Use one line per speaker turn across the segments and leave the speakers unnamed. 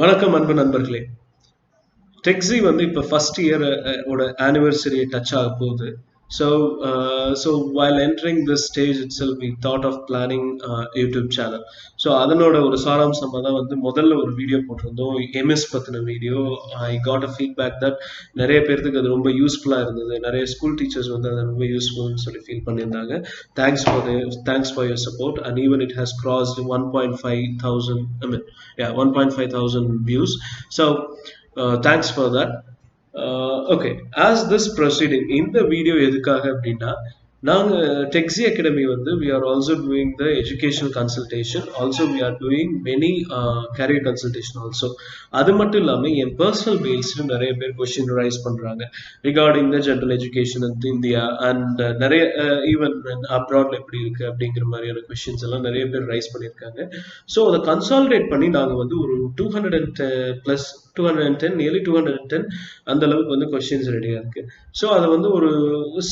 வணக்கம் அன்பு நண்பர்களே. டெக்ஸி வந்து இப்போ ஃபர்ஸ்ட் இயர் ஓட ஆனிவர்சரி டச் ஆக போகுது. So while entering this stage itself we thought of planning YouTube channel. So அதனோட ஒரு சாராம்சமாக தான் வந்து முதல்ல ஒரு வீடியோ போட்டிருந்தோம், எம்எஸ் பற்றின video. I got a feedback that நிறைய பேர்த்துக்கு அது ரொம்ப யூஸ்ஃபுல்லாக இருந்தது. நிறைய ஸ்கூல் டீச்சர்ஸ் வந்து அது ரொம்ப யூஸ்ஃபுல்னு சொல்லி ஃபீல் பண்ணியிருந்தாங்க. Thanks for your support and even it has crossed 1.5,000, I mean 1.5,000 views. So thanks for that. Okay, as this proceeding in the video எதுக்காக அப்படின்னா, நாங்கள் டெக்ஸி அகாடமி வந்து we are also doing the educational consultation, also we are doing many career consultation also. அது மட்டும் இல்லாமல் என் personal based நிறைய பேர் question raise பண்ணுறாங்க regarding the general education in India and நிறைய ஈவன் அப்ராட்ல எப்படி இருக்குது அப்படிங்கிற மாதிரியான கொஸ்டின்ஸ் எல்லாம் நிறைய பேர் ரைஸ் பண்ணியிருக்காங்க. ஸோ அதை கன்சாலிடேட் பண்ணி நாங்கள் வந்து ஒரு 210 நியர்லி 210 அந்த அளவுக்கு வந்து கொஸ்டின்ஸ் ரெடியாக இருக்கு. ஸோ அதை வந்து ஒரு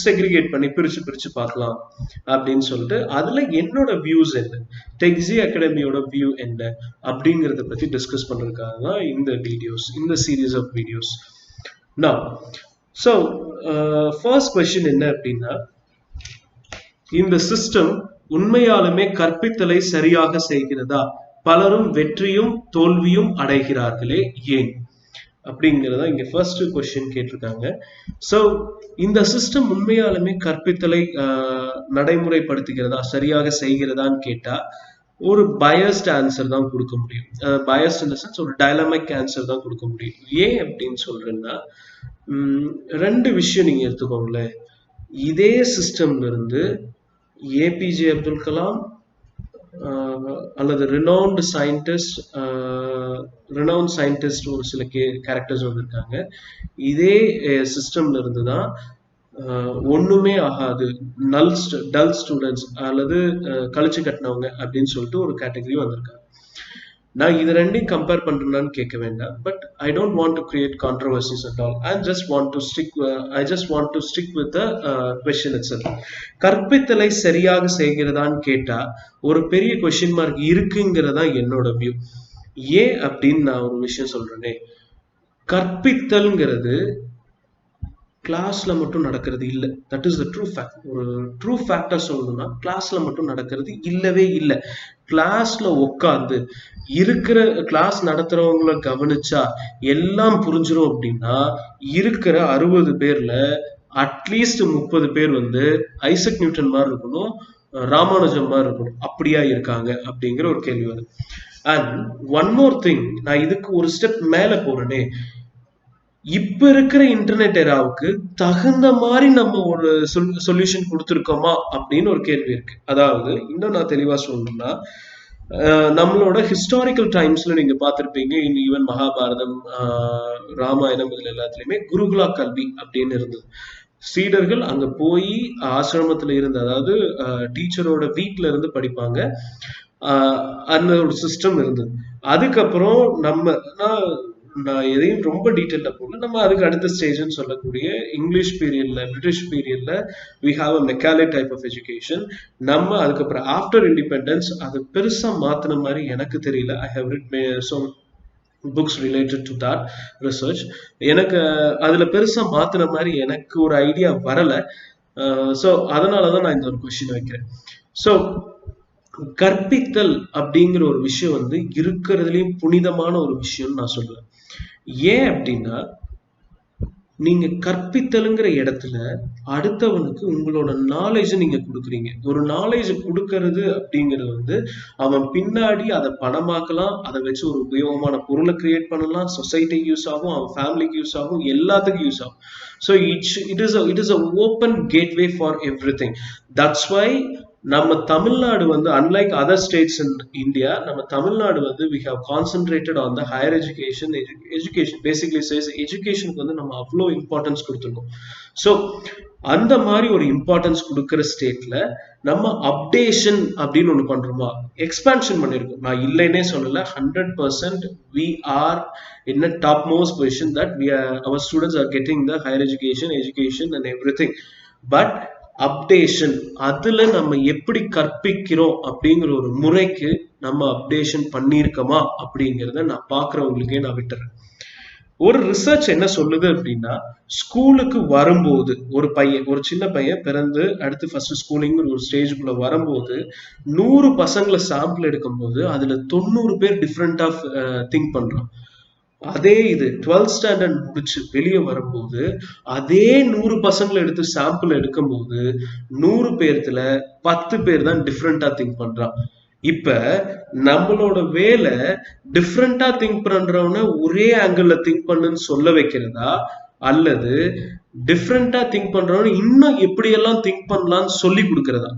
செக்ரிகேட் பண்ணி பிரிச்சு பார்க்கலாம் அப்படின்னு சொல்லிட்டு அதுல என்னோட வியூஸ் என்ன, டெக்ஸி அகாடமியோட வியூ என்ன அப்படிங்கிறத பத்தி டிஸ்கஸ் பண்றதுக்காக தான் இந்த வீடியோஸ், இந்த சீரீஸ் ஆஃப் வீடியோஸ். நான் ஸோ ஃபர்ஸ்ட் கொஸ்டின் என்ன அப்படின்னா, இந்த சிஸ்டம் உண்மையாலுமே கற்பித்தலை சரியாக செய்கிறதா? பலரும் வெற்றியும் தோல்வியும் அடைகிறார்களே ஏன் அப்படிங்கிறதா இங்க ஃபர்ஸ்ட் கொஸ்டின் கேட்டிருக்காங்க. ஸோ இந்த சிஸ்டம் உண்மையாலுமே கற்பித்தலை நடைமுறைப்படுத்துகிறதா, சரியாக செய்கிறதான்னு கேட்டா ஒரு பயஸ்ட் ஆன்சர் தான் கொடுக்க முடியும். பயஸ்ட் இன் த சென்ஸ் ஒரு டைலமிக் ஆன்சர் தான் கொடுக்க முடியும். ஏன் அப்படின்னு சொல்றேன்னா, ரெண்டு விஷயம் நீங்க எடுத்துக்கோங்களேன். இதே சிஸ்டம்ல இருந்து ஏபிஜே அப்துல் கலாம் அல்லது ரினவுண்ட் சயின்டிஸ்ட் ஒரு சில கேரக்டர்ஸ் வந்திருக்காங்க. இதே சிஸ்டம்ல இருந்து தான் ஒண்ணுமே ஆகாது டல் ஸ்டூடெண்ட்ஸ் அல்லது கழிச்சு கட்டினவங்க அப்படின்னு சொல்லிட்டு ஒரு கேட்டகரி வந்திருக்காங்க. நான் இது ரெண்டையும் கம்பேர் பண்றேன்னு கேட்க வேண்டாம். But I don't want to create controversies at all. I just want to stick with the question itself. கற்பித்தலை சரியாக செய்கிறதான்னு கேட்டா ஒரு பெரிய கொஸ்டின் மார்க் இருக்குங்கிறதா என்னோட வியூ. ஏன் அப்படின்னு நான் ஒரு விஷயம் சொல்றேனே, கற்பித்தல்ங்கிறது கிளாஸ்ல மட்டும் நடக்கிறது இல்லை. That is the true fact. ஒரு ட்ரூ ஃபேக்டா சொல்லணும்னா கிளாஸ்ல மட்டும் நடக்கிறது இல்லவே இல்லை. கிளாஸ்ல உட்காந்து இருக்கிற கிளாஸ் நடத்துறவங்கள கவனிச்சா எல்லாம் புரிஞ்சிடும் அப்படின்னா, இருக்கிற 60 பேர்ல அட்லீஸ்ட் 30 பேர் வந்து ஐசக் நியூட்டன் மாதிரி இருக்கணும், ராமானுஜம் மாதிரி இருக்கணும். அப்படியா இருக்காங்க அப்படிங்கிற ஒரு கேள்வி வருது. அண்ட் ஒன் மோர் திங், நான் இதுக்கு ஒரு ஸ்டெப் மேல போறேனே, இப்ப இருக்கிற இன்டர்நெட் எராவுக்கு தகுந்த மாதிரி நம்ம ஒரு சொல்யூஷன் கொடுத்துருக்கோமா அப்படின்னு ஒரு கேள்வி இருக்கு. அதாவது இன்னும் நான் தெளிவா சொல்லணும்னா, நம்மளோட ஹிஸ்டாரிக்கல் டைம்ஸ்ல நீங்க பார்த்திருப்பீங்க, ஈவன் மகாபாரதம், ராமாயணம், இதுல எல்லாத்துலயுமே குருகுலா கல்வி அப்படின்னு இருந்தது. சீடர்கள் அங்க போய் ஆசிரமத்துல இருந்து, அதாவது டீச்சரோட வீட்ல இருந்து படிப்பாங்க. அந்த ஒரு சிஸ்டம் இருந்தது. அதுக்கப்புறம் நான் எதையும் ரொம்ப டீட்டெயில்ல போகல. நம்ம அதுக்கு அடுத்த ஸ்டேஜ்னு சொல்லக்கூடிய இங்கிலீஷ் பீரியட்ல, பிரிட்டிஷ் பீரியட்ல we have a Macaulay type of education. நம்ம அதுக்கப்புறம் ஆஃப்டர் இண்டிபெண்டன்ஸ் அது பெருசா மாத்தின மாதிரி எனக்கு தெரியல. I have read some books related to that research. எனக்கு அதுல பெருசா மாத்தின மாதிரி எனக்கு ஒரு ஐடியா வரல. ஸோ அதனாலதான் நான் இந்த ஒரு கொஸ்டின் வைக்கிறேன். ஸோ கற்பித்தல் அப்படிங்கிற ஒரு விஷயம் வந்து இருக்கிறதுலயும் புனிதமான ஒரு விஷயம்னு நான் சொல்லுவேன். ஏன் அப்படின்னா, நீங்க கற்பித்தலுங்கிற இடத்துல அடுத்தவனுக்கு உங்களோட நாலேஜ் நீங்க கொடுக்குறீங்க. ஒரு நாலேஜ் கொடுக்கறது அப்படிங்கிறது வந்து அவன் பின்னாடி அதை பணமாக்கலாம், அதை வச்சு ஒரு உபயோகமான பொருளை கிரியேட் பண்ணலாம், சொசைட்டிக்கு யூஸ் ஆகும், அவன் ஃபேமிலிக்கு யூஸ் ஆகும், எல்லாத்துக்கும் யூஸ் ஆகும். So it is a open gateway for everything. That's why நம்ம தமிழ்நாடு வந்து unlike other states in India, நம்ம தமிழ்நாடு வந்து we have concentrated on the higher education basically says எஜுகேஷனுக்கு வந்து நம்ம அவ்வளோ இம்பார்ட்டன்ஸ் கொடுத்துருக்கோம். ஸோ அந்த மாதிரி ஒரு இம்பார்ட்டன்ஸ் கொடுக்குற ஸ்டேட்ல நம்ம அப்டேஷன் அப்படின்னு ஒண்ணு பண்றோமா, எக்ஸ்பான்ஷன் பண்ணிருக்கோம். நான் இல்லைன்னே சொல்லல. 100% we are in a top most position that our students are getting the higher education and everything. But updation, அதுல நம்ம எப்படி கற்பிக்கிறோம் அப்படிங்கிற ஒரு முறைக்கு நம்ம அப்டேஷன் பண்ணியிருக்கோமா அப்படிங்கிறத நான் பார்க்குறவங்களுக்கே நான் விட்டுறேன். ஒரு ரிசர்ச் என்ன சொல்லுது அப்படின்னா, ஸ்கூலுக்கு வரும்போது ஒரு சின்ன பையன் பிறந்து அடுத்து ஃபர்ஸ்ட் ஸ்கூலிங் ஒரு ஸ்டேஜுக்குள்ள வரும்போது 100 பசங்களை சாம்பிள் எடுக்கும்போது அதுல 90 பேர் டிஃப்ரெண்டா திங்க் பண்றான். அதே இது 12th ஸ்டாண்டர்ட் முடிச்சு வெளியே வரும்போது அதே 100 பசங்களை எடுத்து சாம்பிள் எடுக்கும்போது 100 பேர்த்துல 10 பேர் தான் டிஃப்ரெண்டா திங்க் பண்றான். இப்ப நம்மளோட வேலை டிஃப்ரெண்டா திங்க் பண்றவன ஒரே ஆங்கிள் திங்க் பண்ணுன்னு சொல்ல வைக்கிறதா, அல்லது டிஃப்ரெண்டா திங்க் பண்றவன இன்னும் எப்படியெல்லாம் திங்க் பண்ணலாம்னு சொல்லி கொடுக்கறதா?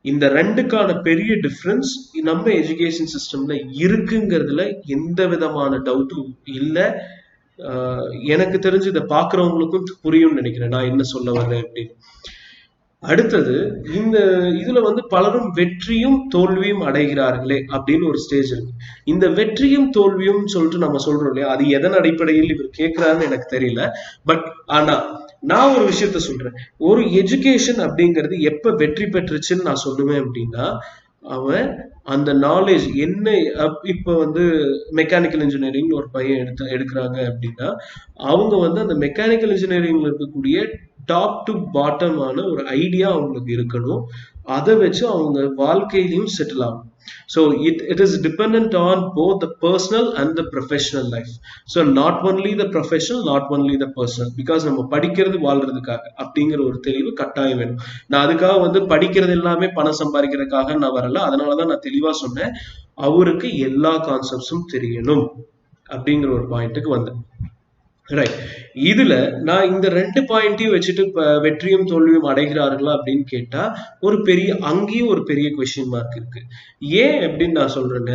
இந்த ரெண்டுக்கான பெரிய டிஃபரன்ஸ் நம்ம எஜுகேஷன் சிஸ்டம்ல இருக்குங்கிறதுல எந்த விதமான டவுட்டும் இல்லை. எனக்கு தெரிஞ்சு இதை பாக்குறவங்களுக்கும் புரியும் நினைக்கிறேன் நான் என்ன சொல்ல வர்றேன் அப்படின்னு. அடுத்தது இந்த இதுல வந்து பலரும் வெற்றியும் தோல்வியும் அடைகிறார்களே அப்படின்னு ஒரு ஸ்டேஜ் இருக்கு. இந்த வெற்றியும் தோல்வியும் சொல்லிட்டு நம்ம சொல்றோம் இல்லையா, அது எதன் அடிப்படையில் இவர் கேட்கிறாருன்னு எனக்கு தெரியல. பட் ஆனா நான் ஒரு விஷயத்த சொல்றேன். ஒரு எஜுகேஷன் அப்படிங்கிறது எப்ப வெற்றி பெற்றுச்சுன்னு நான் சொல்லுவேன் அப்படின்னா, அவன் அந்த நாலேஜ் என்ன. இப்ப வந்து மெக்கானிக்கல் இன்ஜினியரிங் ஒரு பையன் எடுக்கிறாங்க அப்படின்னா, அவங்க வந்து அந்த மெக்கானிக்கல் இன்ஜினியரிங்ல இருக்கக்கூடிய டாப் டு பாட்டமான ஒரு ஐடியா அவங்களுக்கு இருக்கணும். அதை வச்சு அவங்க வாழ்க்கையிலையும் செட்டில் ஆகும். So it is dependent on both the personal and the professional life. So not only the professional, not only the personal. Because நம்ம படிக்கிறது வாழ்றதுக்காக அப்படிங்கிற ஒரு தெளிவு கட்டாயம் வேணும். நான் அதுக்காக வந்து படிக்கிறது எல்லாமே பணம் சம்பாதிக்கிறதுக்காக நான் வரல. அதனாலதான் நான் தெளிவா சொன்னேன், அவருக்கு எல்லா கான்செப்ட்ஸும் தெரியணும் அப்படிங்கிற ஒரு பாயிண்ட்டுக்கு வந்தேன். ரைட். இதுல நான் இந்த 2 பாயிண்டையும் வச்சுட்டு வெற்றியும் தோல்வியும் அடைகிறார்களா அப்படின்னு கேட்டா அங்கேயும் ஒரு பெரிய கொஸ்டின் மார்க் இருக்கு. ஏன் அப்படின்னு நான் சொல்றேங்க,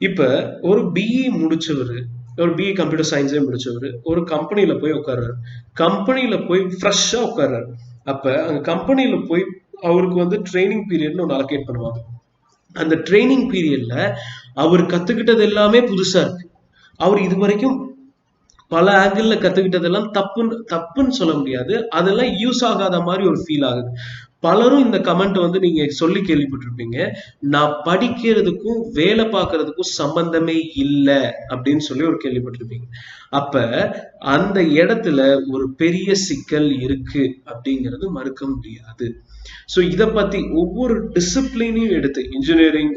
இப்ப ஒரு பிஇ முடிச்சவரு, ஒரு பிஇ கம்ப்யூட்டர் சயின்ஸே முடிச்சவரு ஒரு கம்பெனில போய் உட்கார்றாரு. கம்பெனில போய் ஃப்ரெஷ்ஷா உட்கார்றாரு. அப்ப அங்க கம்பெனில போய் அவருக்கு வந்து ட்ரைனிங் பீரியட்னு ஒன்று அலோகேட் பண்ணுவாங்க. அந்த ட்ரைனிங் பீரியட்ல அவர் கத்துக்கிட்டது எல்லாமே புதுசா இருக்கு. அவர் இது வரைக்கும் பல ஆங்கிள் கத்துக்கிட்டதெல்லாம் தப்புன்னு சொல்ல முடியாது, அதெல்லாம் யூஸ் ஆகாத மாதிரி ஒரு ஃபீல் ஆகுது. பலரும் இந்த கமெண்ட் வந்து நீங்க சொல்லி கேள்விப்பட்டிருப்பீங்க, நான் படிக்கிறதுக்கும் வேலை பார்க்கறதுக்கும் சம்பந்தமே இல்லை அப்படின்னு சொல்லி ஒரு கேள்விப்பட்டிருப்பீங்க. அப்ப அந்த இடத்துல ஒரு பெரிய சிக்கல் இருக்கு அப்படிங்கிறது மறுக்க முடியாது. ஸோ இதை பத்தி ஒவ்வொரு டிசிப்ளினையும் எடுத்து இன்ஜினியரிங்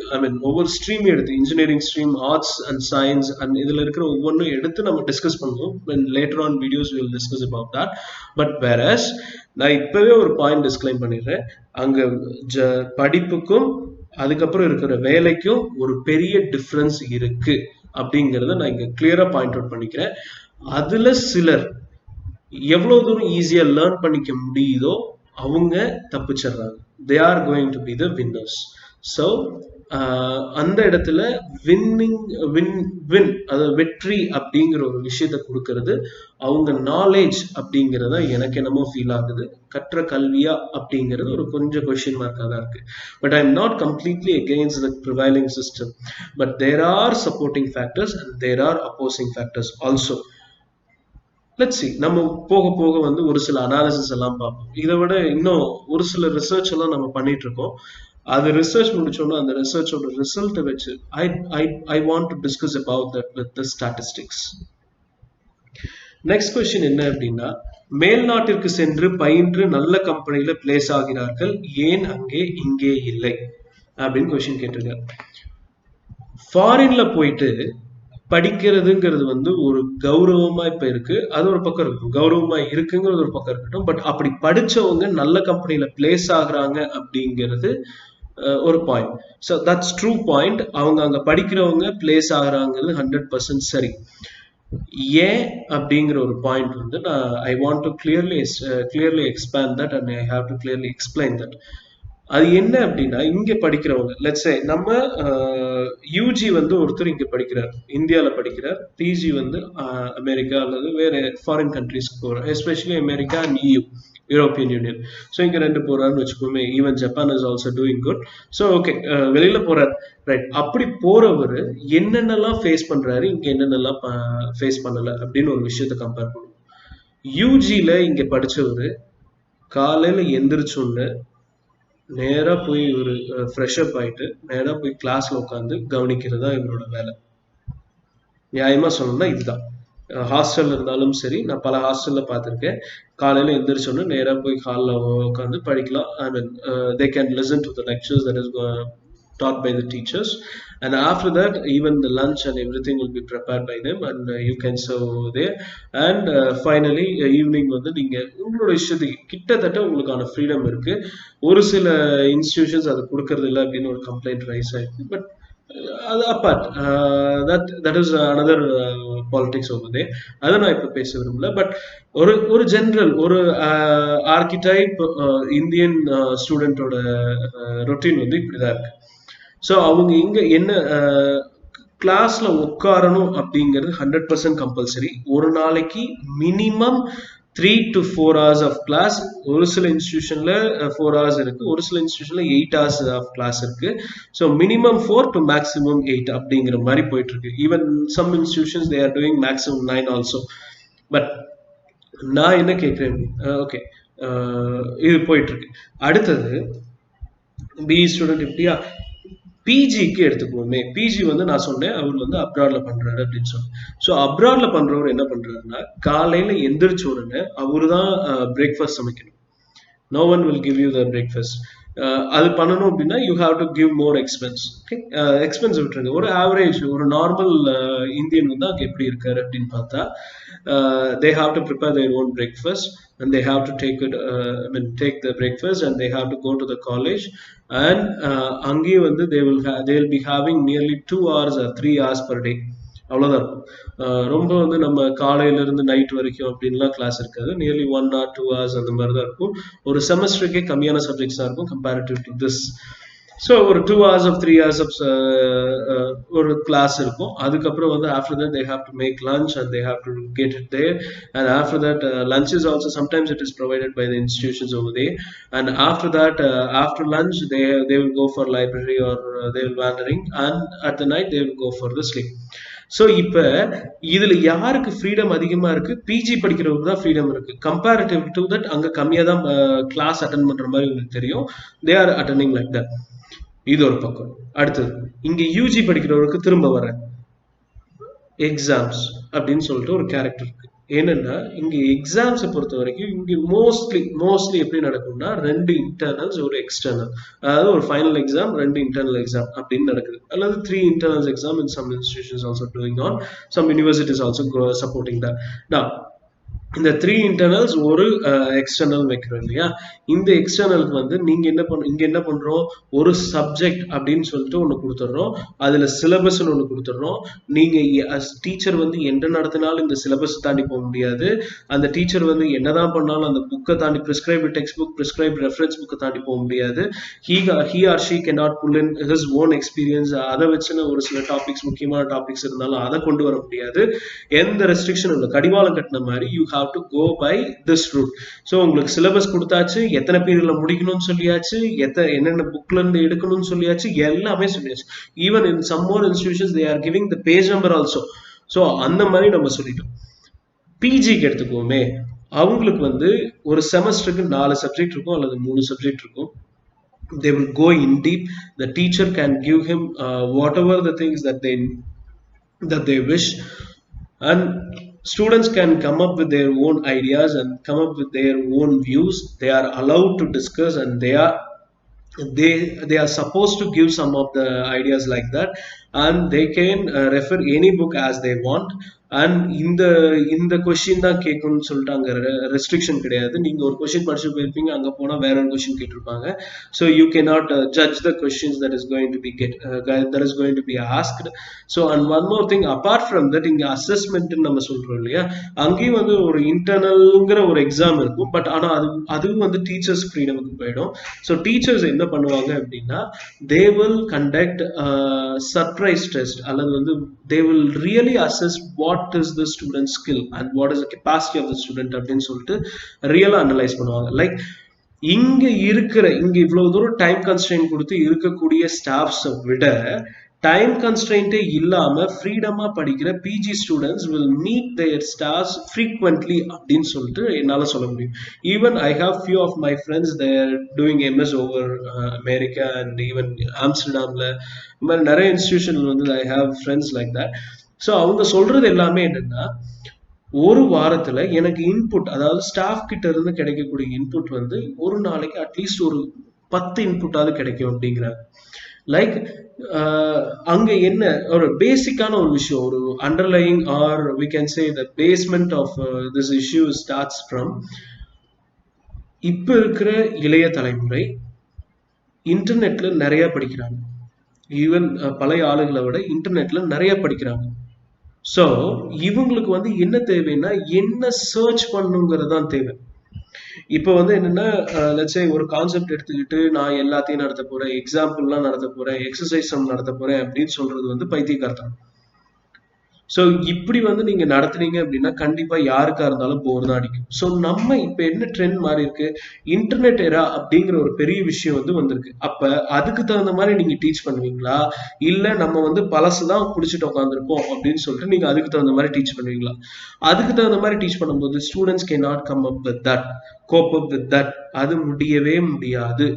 ஒவ்வொரு ஸ்ட்ரீமையும் எடுத்து engineering stream, arts and science and இதுல இருக்கிற ஒவ்வொன்றும் எடுத்து நம்ம டிஸ்கஸ் பண்ணுவோம். Later on videos will discuss about that. But whereas நான் இப்பவே ஒரு பாயிண்ட் டிஸ்க்ளைம் பண்ணிடுறேன், அங்க படிப்புக்கும் அதுக்கப்புறம் இருக்கிற வேலைக்கும் ஒரு பெரிய டிஃபரன்ஸ் இருக்கு அப்படிங்கிறத நான் இங்க கிளியரா பாயிண்ட் அவுட் பண்ணிக்கிறேன். அதுல சிலர் எவ்வளவு தூரம் ஈஸியா லேர்ன் பண்ணிக்க முடியுதோ அவங்க தப்பிச்சிடுறாங்க. they are going to be the winners. So அந்த இடத்துல அது வெற்றி அப்படிங்கிற ஒரு விஷயத்த கொடுக்கறது அவங்க நாலேஜ் அப்படிங்கிறத எனக்கு என்னமோ ஃபீல் ஆகுது. கற்ற கல்வியா அப்படிங்கிறது ஒரு கொஞ்சம் கொஸ்டின் மார்க்காக தான் இருக்கு. But I am not completely against the prevailing system. But there are supporting factors and there are opposing factors also. Let's see, நம்ம போக போக வந்து ஒரு சில அனாலிசிஸ் எல்லாம் பார்ப்போம். இதை விட இன்னும் ஒரு சில ரிசர்ச் எல்லாம் நம்ம பண்ணிட்டு இருக்கோம். அது ரிசர்ச் முடிச்சோம்னா அந்த ரிசர்ச்சோட ரிசல்ட்டை வச்சு I want to discuss about that with the statistics. Next question என்ன அப்படின்னா, மேல் நாட்டிற்கு சென்று பயின்று நல்ல கம்பெனியில பிளேஸ் ஆகிறார்கள், ஏன் அங்கே இங்கே இல்லை அப்படின்னு கொஸ்டின் கேட்டிருக்காரு. ஃபாரின்ல போயிட்டு படிக்கிறதுங்கிறது வந்து ஒரு கௌரவமா இப்ப இருக்கு, அது ஒரு பக்கம் இருக்கும். கௌரவமா இருக்குங்கிறது ஒரு பக்கம் இருக்கட்டும். பட் அப்படி படிச்சவங்க நல்ல கம்பெனில பிளேஸ் ஆகுறாங்க அப்படிங்கிறது ஒரு point. So that's true point. அவங்க அங்க படிக்கிறவங்க பிளேஸ் ஆகுறாங்கிறது 100% சரி. ஏன் அப்படிங்கிற ஒரு பாயிண்ட் வந்து நான் I want to clearly expand that and I have to clearly explain that. அது என்ன அப்படின்னா, இங்க படிக்கிறவங்க லெட்ஸ் சே நம்ம யூஜி வந்து ஒருத்தர் இங்க படிக்கிறார், இந்தியால படிக்கிறார். பிஜி வந்து அமெரிக்கா அல்லது வேற ஃபாரின் கண்ட்ரிஸ்க்கு போறார், especially America and European union. So இங்க 2 போறாருன்னு வச்சுக்கோமே. Even Japan is also doing good. So okay, வெளியில போறார், ரைட். அப்படி போறவர் என்னென்னலாம் ஃபேஸ் பண்றாரு, இங்க என்னென்னலாம் ஃபேஸ் பண்ணல அப்படின்னு ஒரு விஷயத்த கம்பேர் பண்ணுவோம். யூஜில இங்க படிச்சவர் காலையில எந்திரிச்சோன்னு நேரா போய் ஒரு ஃப்ரெஷ் அப் ஆயிட்டு நேரா போய் கிளாஸ்ல உட்காந்து கவனிக்கிறது தான் இவரோட வேலை. நியாயமா சொல்லணும்னா இதுதான். ஹாஸ்டல்ல இருந்தாலும் சரி, நான் பல ஹாஸ்டல்ல பார்த்துருக்கேன். காலையில எந்திரிச்சோனே நேரா போய் ஹால்ல உட்காந்து படிக்கலாம். I mean they can listen to the lectures that is taught by the teachers, and after that even the lunch and everything will be prepared by them, and you can serve over there. And finally evening வந்து நீங்க உங்களோட இஷ்டத்துக்கு கிட்டத்தட்ட உங்களுக்கான freedom இருக்கு. ஒரு சில institutions அது கொடுக்கறது இல்லை அப்படின்னு ஒரு கம்ப்ளைண்ட் ரைஸ் ஆயிருக்கு. பட் அது apart, that is another politics over there. அதை நான் இப்போ பேச விரும்பல. பட் ஒரு ஒரு ஜென்ரல் ஒரு ஆர்கிடைப் இந்தியன் ஸ்டூடெண்டோட ரொட்டீன் வந்து இப்படிதான் இருக்கு. ஸோ அவங்க இங்க என்ன கிளாஸ்ல உட்காரணும் அப்படிங்கிறது 100% கம்பல்சரி. ஒரு நாளைக்கு minimum 3 to 4 hours of class. ஒரு சில இன்ஸ்டிடியூஷன்ல 4 hours இருக்கு, ஒரு சில இன்ஸ்டிடியூஷன்ல 8 hours ஆஃப் கிளாஸ் இருக்கு. ஸோ மினிமம் 4 to maximum 8 அப்படிங்கிற மாதிரி போயிட்டு இருக்கு. Even some institutions they are doing maximum 9 also. But நான் என்ன கேட்கிறேன், ஓகே இது போயிட்டு இருக்கு. அடுத்தது பிஇ ஸ்டூடெண்ட் இப்படியா, பிஜிக்கு எடுத்துக்குவோமே. பிஜி வந்து நான் சொன்னேன் அவர் வந்து அப்ராட்ல பண்றாரு அப்படின்னு சொன்னேன். ஸோ அப்ராட்ல பண்றவர் என்ன பண்றாருன்னா, காலையில எந்திரிச்ச உடனே அவரு தான் பிரேக்ஃபாஸ்ட் சமைக்கணும். No one will give you the breakfast. அது பண்ணணும் அப்படின்னா you have to give more expense. Okay, expense விட்டுருங்க. ஒரு ஆவரேஜ் ஒரு நார்மல் இந்தியன் வந்து அங்கே எப்படி இருக்காரு அப்படின்னு பார்த்தா, they have to prepare their own breakfast and they have to take it, take the breakfast and they have to go to the college. And அங்கேயே வந்து they will be having nearly 2 hours or 3 hours per day. அவ்வளோதான் இருக்கும். ரொம்ப வந்து நம்ம காலையில இருந்து night வரைக்கும் அப்படின்லாம் கிளாஸ் இருக்காது. நியர்லி 1 hour 2 hours அந்த மாதிரி தான் இருக்கும். ஒரு செமஸ்டருக்கே கம்மியான சப்ஜெக்ட்ஸ் தான் இருக்கும் கம்பேரிட்டிவ் டு திஸ். ஸோ ஒரு 2 hours of 3 hours of ஒரு கிளாஸ் இருக்கும். அதுக்கப்புறம் வந்து after that they have to make lunch and they have to get it there. And after that lunch is also sometimes it is provided by the institutions over there. And after that after lunch they will go for library or they will wandering, and at the night they will go for the sleep. So இப்போ இதுல யாருக்கு freedom அதிகமா இருக்கு? PG படிக்கிறவருக்கு தான் freedom இருக்கு. Comparative to that அங்க கம்மியா தான் கிளாஸ் அட்டன் பண்ற மாதிரி உங்களுக்கு தெரியும். They are attending like that. இது ஒரு பக்கம். அடுத்தது இங்க யூஜி படிக்கிறவருக்கு திரும்ப வர எக்ஸாம்ஸ் அப்படின்னு சொல்லிட்டு ஒரு கேரக்டர் இருக்கு. என்னன்னா இங்க எக்ஸாம்ஸை பொறுத்த வரைக்கும் இங்க மோஸ்ட்லி எப்படி நடக்கும்னா 2 இன்டர்னல்ஸ் ஒரு எக்ஸ்டர்னல், அதாவது ஒரு ஃபைனல் எக்ஸாம் 2 இன்டர்னல் எக்ஸாம் அப்படின்னு நடக்குது. அல்லது 3 internals exam in some institutions also doing on, some universities also supporting that. நான் இந்த 3 இன்டர்னல்ஸ் ஒரு எக்ஸ்டர்னல் வைக்கிறோம் இல்லையா? இந்த எக்ஸ்டர்னலுக்கு வந்து நீங்க இங்க என்ன பண்றோம், ஒரு சப்ஜெக்ட் அப்படின்னு சொல்லிட்டு ஒண்ணு கொடுத்துட்றோம். அதுல சிலபஸ் ஒண்ணு கொடுத்துட்றோம். நீங்க டீச்சர் வந்து என்ன நடத்தினாலும் இந்த சிலபஸ் தாண்டி போக முடியாது. அந்த டீச்சர் வந்து என்னதான் பண்ணாலும் அந்த புக்கை தாண்டி prescribe text book, prescribe reference புக்கை தாண்டி போக முடியாது. he or she cannot pull in his own experience. அதை வச்சுன்னு ஒரு சில டாபிக்ஸ், முக்கியமான டாபிக்ஸ் இருந்தாலும் அதை கொண்டு வர முடியாது. எந்த ரெஸ்ட்ரிக்ஷனும் இல்லை. கடிவாளம் கட்டின மாதிரி you have to go by this route. So உங்களுக்கு சிலபஸ் கொடுத்தாச்சு, எத்தனை பீரியட்ல முடிக்கணும்னு சொல்லியாச்சு, என்னென்ன புக்ல இருந்து எடுக்கணும்னு சொல்லியாச்சு, எல்லாமே சொல்லியாச்சு. Even in some more institutions they are giving the page number also. So அந்த மாதிரி நம்ம சொல்லிட்டோம். பிஜிக்கு எடுத்துக்குவோமே, அவங்களுக்கு வந்து ஒரு செமஸ்டருக்கு 4 சப்ஜெக்ட் இருக்கும் அல்லது 3 சப்ஜெக்ட் இருக்கும். They will go in deep. The teacher can give him whatever the things that they wish, and students can come up with their own ideas and come up with their own views. They are allowed to discuss, and they are supposed to give some of the ideas like that, and they can refer any book as they want. And இந்த question தான் கேட்கணும்னு சொல்லிட்டு அங்கே restriction கிடையாது. நீங்கள் ஒரு question படிச்சு போயிருப்பீங்க, அங்கே போனால் வேற ஒரு கொஸ்டின் கேட்டிருப்பாங்க. So you can not judge the questions that is going to be asked. So and one more thing, apart from that இங்கே அசஸ்மெண்ட்னு நம்ம சொல்கிறோம் இல்லையா, அங்கேயும் வந்து ஒரு இன்டர்னல்ங்கிற ஒரு எக்ஸாம் இருக்கும். பட் ஆனால் அதுவும் வந்து டீச்சர்ஸ் ஃப்ரீடமுக்கு போயிடும். ஸோ டீச்சர்ஸ் என்ன பண்ணுவாங்க அப்படின்னா, they will conduct surprise test, அல்லது வந்து they will really assess what is the student skill and what is the capacity of the student அப்படின்னு சொல்லிட்டு ரியலா அனலைஸ் பண்ணுவாங்க. லைக் இங்க இவ்வளவு தூரம் டைம் கன்ஸ்ட்ரெயின் கொடுத்து இருக்கக்கூடிய ஸ்டாஃப்ஸை விட டைம் கன்ஸ்ட்ரெயின்ட்டே இல்லாம ஃப்ரீடமா படிக்கிற PG students will meet their stars frequently அப்படின்னு சொல்லிட்டு என்னால சொல்ல முடியும். Even I have few of my friends there doing MS over America and even ஆம்ஸ்டர்டாம்ல இந்த மாதிரி நிறைய இன்ஸ்டிடியூஷன் வந்து I have friends like that. So அவங்க சொல்றது எல்லாமே என்னன்னா, ஒரு வாரத்துல எனக்கு இன்புட், அதாவது ஸ்டாஃப் கிட்ட இருந்து கிடைக்கக்கூடிய இன்புட் வந்து ஒரு நாளைக்கு அட்லீஸ்ட் ஒரு 10 இன்புட்டாவது கிடைக்கும் அப்படிங்கிறாங்க. லைக் அங்க என்ன ஒரு பேசிக்கான ஒரு விஷயம், ஒரு underlying or we can say the basement of this issue starts from, இப்ப இருக்கிற இளைய தலைமுறை இன்டர்நெட்ல நிறைய படிக்கிறாங்க. ஈவன் பழைய ஆளுகளை விட இன்டர்நெட்ல நிறைய படிக்கிறாங்க. ஸோ இவங்களுக்கு வந்து என்ன தேவைன்னா, என்ன சர்ச் பண்ணுங்கிறது தான் தேவை. இப்போ வந்து என்னன்னா, லெட்ஸ் சே ஒரு கான்செப்ட் எடுத்துக்கிட்டு நான் எல்லாத்தையும் நடத்த போறேன், எக்ஸாம்பிள்லாம் நடத்த போறேன், எக்ஸசைஸ் நடத்த போறேன் அப்படின்னு சொல்றது வந்து பைத்தியக்காரத்தனம். ஸோ இப்படி வந்து நீங்க நடத்துனீங்க அப்படின்னா கண்டிப்பா யாருக்கா இருந்தாலும் போர் தான் அடிக்கும். ஸோ நம்ம இப்ப என்ன ட்ரெண்ட் மாறி இருக்கு, இன்டர்நெட் எரா அப்படிங்கிற ஒரு பெரிய விஷயம் வந்து வந்திருக்கு. அப்ப அதுக்கு தகுந்த மாதிரி நீங்க டீச் பண்ணுவீங்களா, இல்ல நம்ம வந்து பழசுதான் குடிச்சிட்டு உட்காந்துருப்போம் அப்படின்னு சொல்லிட்டு நீங்க அதுக்கு தகுந்த மாதிரி டீச் பண்ணுவீங்களா? அதுக்கு தகுந்த மாதிரி டீச் பண்ணும்போது students can not come up with that, cope up with that. அது முடியவே முடியாது.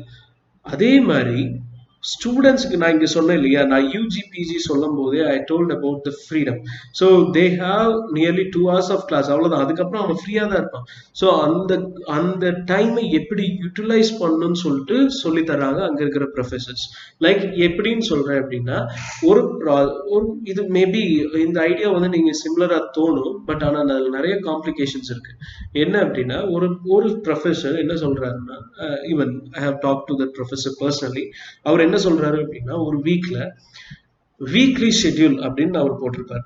அதே மாதிரி ஸ்டூடெண்ட்ஸ்க்கு நான் இங்க சொன்னேன் இல்லையா, நான் யூஜி பிஜி சொல்லும் போதே I told about the freedom. So they have nearly 2 hours of class, அவ்வளவுதான். அதுக்கப்புறம் அவன் ஃப்ரீயா தான் இருப்பான். ஸோ அந்த அந்த டைமை எப்படி யூட்டிலைஸ் பண்ணணும்னு சொல்லிட்டு சொல்லி தர்றாங்க அங்க இருக்கிற ப்ரொஃபசர்ஸ். லைக் எப்படின்னு சொல்றேன் அப்படின்னா, ஒரு ஒரு இது மேபி இந்த ஐடியா வந்து நீங்க சிமிலரா தோணும், பட் ஆனா அதுல நிறைய காம்ப்ளிகேஷன்ஸ் இருக்கு. என்ன அப்படின்னா, ஒரு ஒரு ப்ரொஃபசர் என்ன சொல்றாருன்னா, even I have talk to that professor personally. அவர் என்ன சொல்றாரு அப்படின்னா, ஒரு வீக்லி ஷெட்யூல் அப்படின்னு அவர் போட்டிருப்பாரு.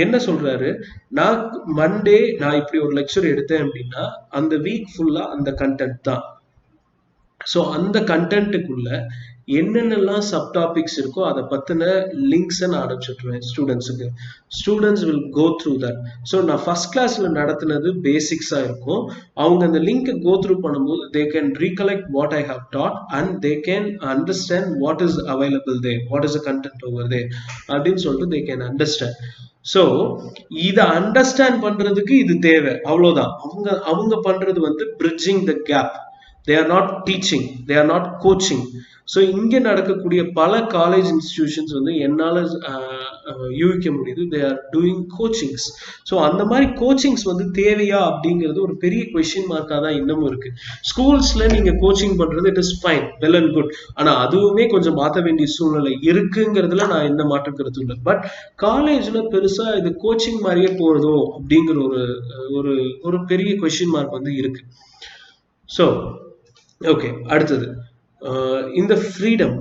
என்ன சொல்றாரு, நான் மண்டே நான் இப்படி ஒரு லெக்சர் எடுத்தேன் அப்படின்னா அந்த வீக் ஃபுல்லா அந்த கண்டென்ட் தான். ஸோ அந்த கண்டென்ட்டுக்குள்ள என்னென்னலாம் சப் டாபிக்ஸ் இருக்கோ அதை பத்தின லிங்க்ஸை நான் அனுப்பிச்சுட்டுருவேன் ஸ்டூடெண்ட்ஸுக்கு. Students will go through that. So நான் ஃபர்ஸ்ட் கிளாஸ்ல நடத்தினது பேசிக்ஸா இருக்கும். அவங்க அந்த லிங்கை கோ த்ரூ பண்ணும்போது they can recollect what I have taught and they can understand what is available there, what is a content over there அப்படின்னு சொல்லிட்டு தே கேன் அண்டர்ஸ்டாண்ட். ஸோ இதை அண்டர்ஸ்டாண்ட் பண்றதுக்கு இது தேவை, அவ்வளோதான். அவங்க அவங்க பண்றது வந்து bridging the gap. they are not teaching, they are not coaching. So இங்கே நடக்கக்கூடிய பல காலேஜ் இன்ஸ்டிடியூஷன்ஸ் வந்து என்னால் யூகிக்க முடியுது, they are doing coachings. So அந்த மாதிரி கோச்சிங்ஸ் வந்து தேவையா அப்படிங்கிறது ஒரு பெரிய கொஸ்டின் மார்க்காக தான் இன்னமும் இருக்கு. ஸ்கூல்ஸ்ல நீங்க கோச்சிங் பண்றது it is fine, well and good. ஆனா அதுவுமே கொஞ்சம் மாற்ற வேண்டிய சூழ்நிலை இருக்குங்கிறதுல நான் எந்த மாற்றம் கருத்து இல்லை. பட் காலேஜ்ல பெருசா இது கோச்சிங் மாதிரியே போறதோ அப்படிங்கிற ஒரு ஒரு பெரிய கொஸ்டின் மார்க் வந்து இருக்கு. ஸோ ஓகே, அடுத்தது இந்த ஃப்ரீடம்.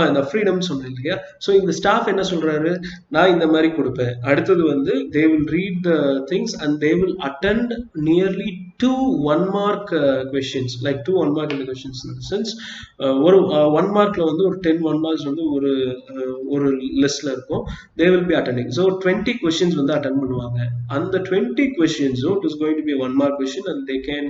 இந்த ஃப்ரீடம் சொன்னேன் இல்லையா. ஸோ இந்த ஸ்டாஃப் என்ன சொல்றாரு, நான் இந்த மாதிரி கொடுப்பேன். அடுத்தது வந்து they will read the things and they will attend nearly 2 1-mark questions, like 2 1-mark in the questions in the sense ஒரு 1 markல வந்து ஒரு 10 1 marks வந்து ஒரு லிஸ்ட்ல இருக்கும். they will be attending. So 20 questions வந்து அட்டெண்ட் பண்ணுவாங்க. அந்த 20 questions it is going to be a 1-mark question and they can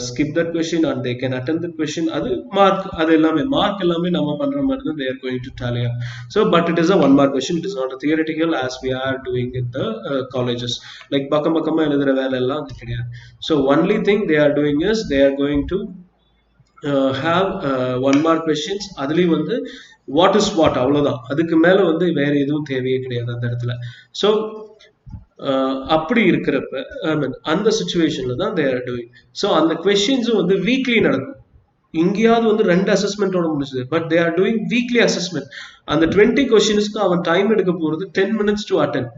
skip that question and they can attend that question. அது மார்க், அது எல்லாமே மார்க் எல்லாமே நம்ம பண்ற மாதிரி தான் they are going to tally up. So but it is a 1-mark question, it is not a theoretical as we are doing in the colleges. like பக்கம் பக்கமா எழுதுற வேலை எல்லாம் அது கிடையாது. So only thing they are doing is they are going to have 1-mark questions. அதுலயும் வந்து what is what, அவ்வளவுதான். அதுக்கு மேல வந்து வேற எதுவும் தேவையே கிடையாது அந்த இடத்துல. ஸோ அப்படி இருக்கிறப்ப அந்த சுச்சுவேஷன்ல தான் தே ஆர் டூயிங். ஸோ அந்த கொஸ்டின்ஸும் வந்து வீக்லி நடக்கும். இங்கேயாவது வந்து 2 அசஸ்மெண்டோட முடிச்சது, but they are doing weekly assessment. அந்த 20 கொஸ்டின்ஸ்க்கு அவன் டைம் எடுக்க போறது 10 minutes to attend,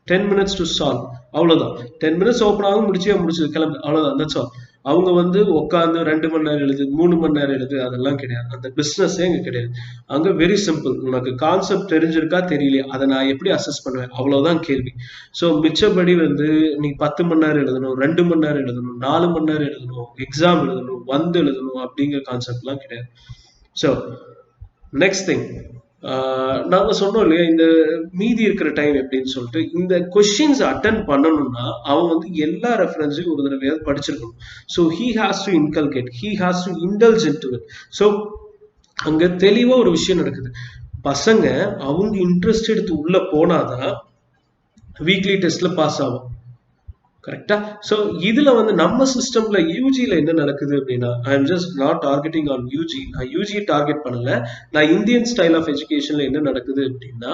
10 minutes to solve, அவ்வளவுதான். 10 minutes ஓப்பன் ஆகும், முடிச்சது கிளம்பு, அவ்வளவுதான். That's all. அவங்க வந்து உட்காந்து 2 மணி நேரம் எழுது, 3 மணி நேரம் எழுது, அதெல்லாம் கிடையாது. அந்த பிசினஸே அங்க கிடையாது. அங்க வெரி சிம்பிள், உனக்கு கான்செப்ட் தெரிஞ்சிருக்கா தெரியலையா, அதை நான் எப்படி அசஸ் பண்ணுவேன், அவ்வளவுதான் கேள்வி. ஸோ மிச்சப்படி வந்து நீ 10 மணி நேரம் எழுதணும், 2 மணி நேரம் எழுதணும், 4 மணி நேரம் எழுதணும், எக்ஸாம் எழுதணும், வந்து எழுதணும் அப்படிங்கிற கான்செப்ட்லாம் கிடையாது. ஸோ நெக்ஸ்ட் திங், நாங்க சொன்னோம் இல்லையா, இந்த மீதி இருக்கிற டைம் எப்படின்னு சொல்லிட்டு, இந்த கொஸ்டின்ஸ் அட்டன் பண்ணணும்னா அவன் வந்து எல்லா ரெஃபரன்ஸையும் ஒரு தடவையாவது படிச்சிருக்கணும். So he has to inculcate, he has to indulge into it. So அங்க தெளிவா ஒரு விஷயம் நடக்குது. பசங்க அவங்க இன்ட்ரெஸ்ட் எடுத்து உள்ள போனாதான் வீக்லி டெஸ்ட்ல பாஸ் ஆகும். கரெக்டா? ஸோ இதுல வந்து நம்ம சிஸ்டம்ல யூஜில என்ன நடக்குது அப்படின்னா, I am just not targeting on UG. நான் யூஜி டார்கெட் பண்ணல. நான் இந்தியன் ஸ்டைல் ஆஃப் எஜுகேஷன்ல என்ன நடக்குது அப்படின்னா,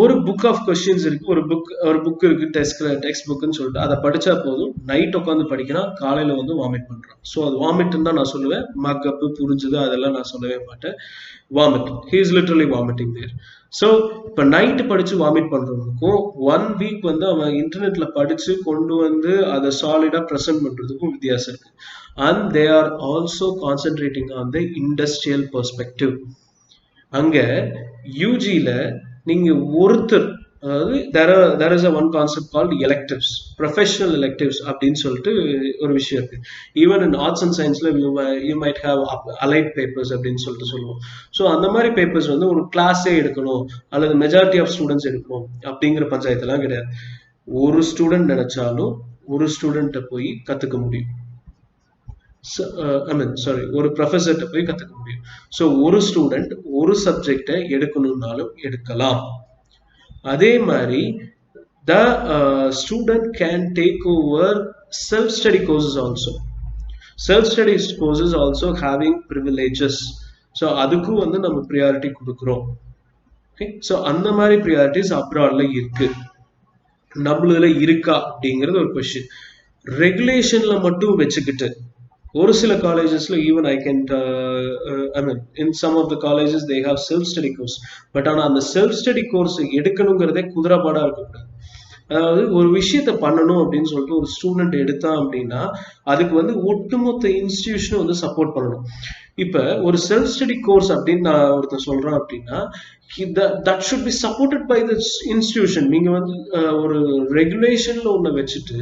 ஒரு புக் ஆஃப் கொஸ்டின்ஸ் இருக்கு, ஒரு புக் இருக்கு, டெக்ஸ்ட் புக்னு சொல்லிட்டு அதை படிச்சா போதும். நைட் உட்காந்து படிக்கிறான், காலையில வந்து வாமிட் பண்றான். ஸோ அது வாமிட்னு தான் நான் சொல்லுவேன். மக்கப்பு புரிஞ்சது அதெல்லாம் நான் சொல்லவே மாட்டேன். Vomit, he is literally vomiting there. So இப்போ நைட்டு படிச்சு வாமிட் பண்றவனுக்கும் 1 வீக் வந்து அவன் இன்டர்நெட்ல படிச்சு கொண்டு வந்து அதை சாலிடா ப்ரெசென்ட் பண்றதுக்கும் வித்தியாசம் இருக்கு. And they are also concentrating on the industrial perspective. அங்க யூஜில நீங்க ஒருத்தர், அதாவது there is a one concept called electives, professional electives அப்படின்னு சொல்லிட்டு ஒரு விஷயம் இருக்கு. ஈவன் இன் ஆர்ட்ஸ் அண்ட் சயின்ஸ்ல you might have allied papers அப்படின்னு சொல்லிட்டு சொல்லுவோம். ஸோ அந்த மாதிரி பேப்பர்ஸ் வந்து ஒரு கிளாஸே எடுக்கணும் அல்லது மெஜாரிட்டி ஆஃப் ஸ்டூடெண்ட்ஸ் எடுக்கணும் அப்படிங்கிற பஞ்சாயத்துலாம் கிடையாது. ஒரு ஸ்டூடெண்ட் நினைச்சாலும் ஒரு ஸ்டூடெண்ட்டை போய் கத்துக்க முடியும். ஒரு ப்ரொஃபஸர்கிட்ட போய் கத்துக்க முடியும். ஸோ ஒரு ஸ்டூடெண்ட் ஒரு சப்ஜெக்டை எடுக்கணும்னாலும் எடுக்கலாம். அதே மாதிரி the student can take over self study courses also. Self study courses also having privileges. So அதுக்கும் வந்து நம்ம ப்ரியாரிட்டி கொடுக்குறோம். ஓகே, ஸோ அந்த மாதிரி ப்ரியாரிட்டிஸ் அப்ராட்ல இருக்கு. நம்மளதுல இருக்கா அப்படிங்கிறது ஒரு கொஸ்டின். ரெகுலேஷன்ல மட்டும் வச்சுக்கிட்டு ஒரு சில காலேஜஸ்ல even I can in some of the colleges they have self study course. But ஆனால் அந்த செல்ஃப் ஸ்டடி கோர்ஸ் எடுக்கணுங்கிறதே குதிரைப்பாடா இருக்கக்கூடாது. அதாவது ஒரு விஷயத்த பண்ணணும் அப்படின்னு சொல்லிட்டு ஒரு ஸ்டூடெண்ட் எடுத்தான் அப்படின்னா அதுக்கு வந்து ஒட்டுமொத்த இன்ஸ்டிடியூஷனும் வந்து சப்போர்ட் பண்ணணும். இப்ப ஒரு செல்ஃப் ஸ்டடி கோர்ஸ் அப்படின்னு நான் ஒருத்தர் சொல்றேன் அப்படின்னா that should be supported by the institution. நீங்க வந்து ஒரு ரெகுலேஷன்ல ஒண்ணு வச்சுட்டு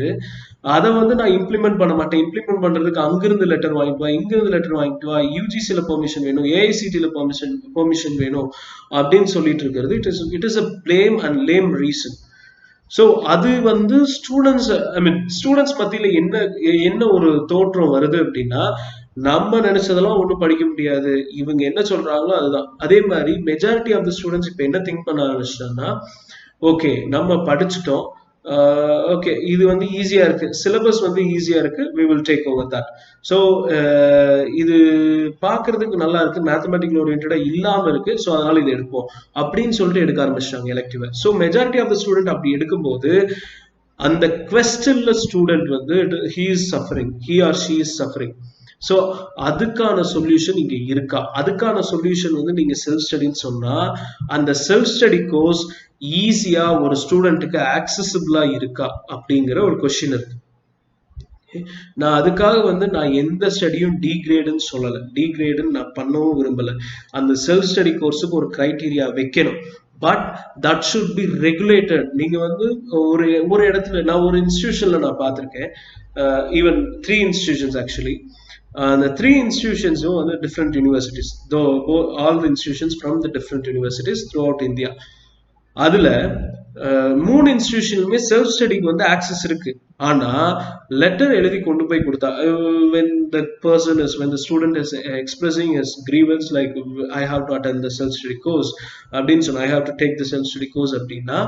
அதை வந்து நான் இம்ப்ளிமெண்ட் பண்ண மாட்டேன், இம்ப்ளிமெண்ட் பண்றதுக்கு அங்கிருந்து லெட்டர் வாங்கிட்டு வா, இங்கிருந்து லெட்டர் வாங்கிட்டு வா, யூஜிசில பெர்மிஷன் வேணும், ஏஐசிடில பெர்மிஷன் வேணும் அப்படின்னு சொல்லிட்டு இருக்கிறது it is a blame and lame reason. So அது வந்து ஸ்டூடெண்ட்ஸ் மத்தியில என்ன ஒரு தோற்றம் வருது அப்படின்னா, நம்ம நினைச்சதெல்லாம் ஒன்றும் படிக்க முடியாது, இவங்க என்ன சொல்றாங்களோ அதுதான். அதே மாதிரி மெஜாரிட்டி ஆஃப் த ஸ்டூடெண்ட்ஸ் இப்போ என்ன திங்க் பண்ண ஆரம்பிச்சிட்டாங்கன்னா, ஓகே நம்ம படிச்சுட்டோம், ஓகே இது வந்து ஈஸியா இருக்கு, சிலபஸ் வந்து ஈஸியா இருக்கு, we will take over that. So இது பார்க்கறதுக்கு நல்லா இருக்கு, மேத்தமெட்டிக்கல் ஓரியன்டா இல்லாம இருக்கு, ஸோ அதனால இது எடுப்போம் அப்படின்னு சொல்லிட்டு எடுக்க ஆரம்பிச்சிட்டாங்க elective. So majority of the student அப்படி எடுக்கும்போது அந்த குவெஸ்டன்ல ஸ்டூடெண்ட் வந்து he is suffering, he or she is suffering. So அதுக்கான சொல்யூஷன் இங்க இருக்கா? அதுக்கான சொல்யூஷன் வந்து நீங்க செல்ஃப் ஸ்டடின்னு சொன்னா அந்த செல்ஃப் ஸ்டடி கோர்ஸ் ஈஸியா ஒரு ஸ்டூடெண்ட்டுக்கு ஆக்சசிபிளா இருக்கா அப்படிங்கிற ஒரு கொஸ்டின் இருக்கு. நான் அதுக்காக வந்து நான் எந்த ஸ்டடியும் டிகிரேடுன்னு சொல்லலை, டிகிரேடுன்னு நான் பண்ணவும் விரும்பலை. அந்த செல்ஃப் ஸ்டடி கோர்ஸுக்கு ஒரு கிரைட்டீரியா வைக்கணும், but that should B regulated. நீங்க வந்து ஒரு இடத்துல நான் ஒரு இன்ஸ்டிடியூஷன்ல நான் பார்த்துருக்கேன், ஈவன் 3 இன்ஸ்டிடியூஷன்ஸ் ஆக்சுவலி. அந்த 3 இன்ஸ்டிடியூஷன்ஸும் வந்து different universities, all the institutions from the different universities through out India. அதுல 3 இன்ஸ்டிடியூஷனுமே செல்ஃப் ஸ்டடிக்கு வந்து ஆக்சஸ் இருக்கு. ஆனா லெட்டர் எழுதி கொண்டு போய் கொடுத்தா, when the student is expressing his grievance like I have to attend the self study course அப்படின்னு சொன்னா, I have to take the self study course அப்படின்னா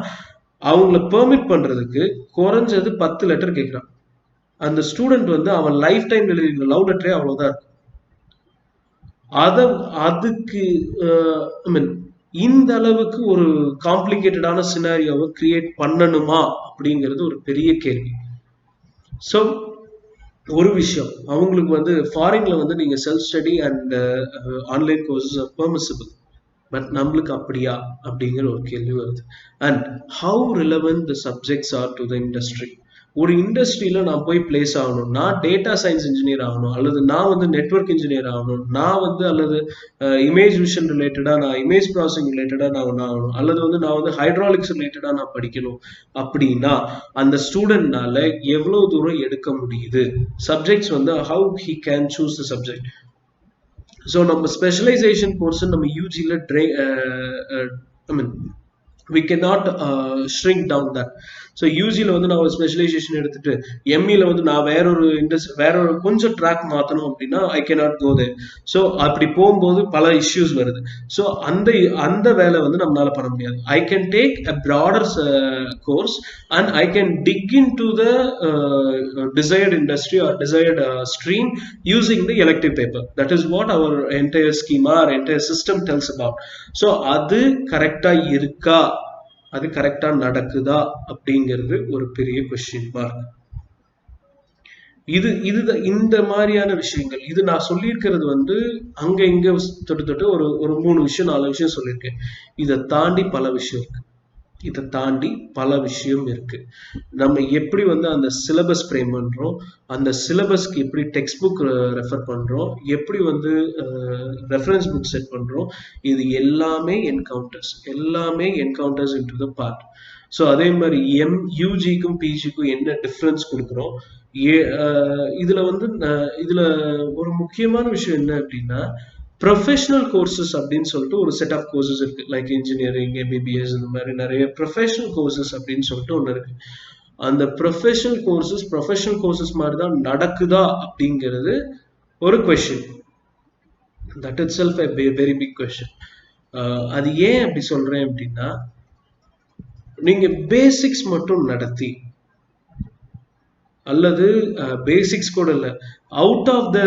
அவங்கள பெர்மிட் பண்றதுக்கு குறைஞ்சது 10 லெட்டர் கேட்கிறான். அந்த ஸ்டூடெண்ட் வந்து அவன் லைஃப் டைம் எழுதிக்கிற லவ் லெட்டரே அவ்வளவுதான் இருக்கு. அதுக்கு இந்த அளவுக்கு ஒரு காம்ப்ளிகேட்டடான சினாரியோவை கிரியேட் பண்ணணுமா அப்படிங்கிறது ஒரு பெரிய கேள்வி. ஸோ ஒரு விஷயம், அவங்களுக்கு வந்து ஃபாரின்ல வந்து நீங்க self study and online courses are permissible, but நம்மளுக்கு அப்படியா அப்படிங்கிற ஒரு கேள்வி வருது. And how relevant the subjects are to the industry. ஒரு இண்டஸ்ட்ரியில நான் போய் பிளேஸ் ஆகணும், நான் டேட்டா சயின்ஸ் இன்ஜினியர் ஆகணும், அல்லது நான் வந்து நெட்வொர்க் இன்ஜினியர் ஆகணும், நான் வந்து அல்லது இமேஜ் விஷன் ரிலேட்டடா, நான் இமேஜ் ப்ராசஸிங் ரிலேட்டடா நான் ஆகணும், அல்லது வந்து நான் வந்து ஹைட்ராலிக்ஸ் ரிலேட்டடா நான் படிக்கணும் அப்படின்னா அந்த ஸ்டூடெண்ட்னால எவ்வளவு தூரம் எடுக்க முடியுது? சப்ஜெக்ட்ஸ் வந்து how he can choose the subject. So நம்ம ஸ்பெஷலைசேஷன் கோர்ஸ் நம்ம யூஜியில் we cannot shrink down that. So யூஜியில் வந்து நான் ஒரு ஸ்பெஷலைசேஷன் எடுத்துட்டு எம்இல வந்து நான் வேற ஒரு கொஞ்சம் ட்ராக் மாற்றணும் அப்படின்னா I cannot go there. So அப்படி போகும்போது பல இஷ்யூஸ் வருது. ஸோ அந்த வேலை வந்து நம்மளால பண்ண முடியாது. I can take a broader course and I can dig in to the desired industry or desired stream using the elective paper. That is what our entire schema or entire system tells about. So அது கரெக்டா இருக்கா, அது கரெக்டா நடக்குதா அப்படிங்கிறது ஒரு பெரிய question mark. இந்த மாதிரியான விஷயங்கள் இது நான் சொல்லியிருக்கிறது வந்து அங்க இங்க தொட்டு ஒரு 3 விஷயம் 4 விஷயம் சொல்லியிருக்கேன். இதை தாண்டி பல விஷயம் இருக்கு. நம்ம எப்படி வந்து அந்த சிலபஸ் ஃப்ரேம் பண்றோம், அந்த சிலபஸ்க்கு எப்படி டெக்ஸ்ட் புக் ரெஃபர் பண்றோம், எப்படி வந்து ரெஃபரன்ஸ் புக் செட் பண்றோம், இது எல்லாமே encounters into the part. So அதே மாதிரி யூஜிக்கும் பிஜிக்கும் என்ன டிஃப்ரென்ஸ் கொடுக்குறோம். இதுல ஒரு முக்கியமான விஷயம் என்ன அப்படின்னா, ப்ரொஃபஷனல் கோர்சஸ் அப்படின்னு சொல்லிட்டு ஒரு செட் ஆஃப் கோர்சஸ் இருக்கு. லைக் இன்ஜினியரிங், எம்பிபிஎஸ், இந்த மாதிரி நிறைய ப்ரொஃபஷனல் கோர்சஸ் அப்படின்னு சொல்லிட்டு ஒன்று இருக்கு. அந்த ப்ரொஃபஷனல் கோர்சஸ் மாதிரி தான் நடக்குதா அப்படிங்கிறது ஒரு question. That itself a very big question. அது ஏன் அப்படி சொல்றேன் அப்படின்னா, நீங்க பேசிக்ஸ் மட்டும் நடத்தி அல்லது பேசிக்ஸ் கூட இல்லை, அவுட் ஆஃப் த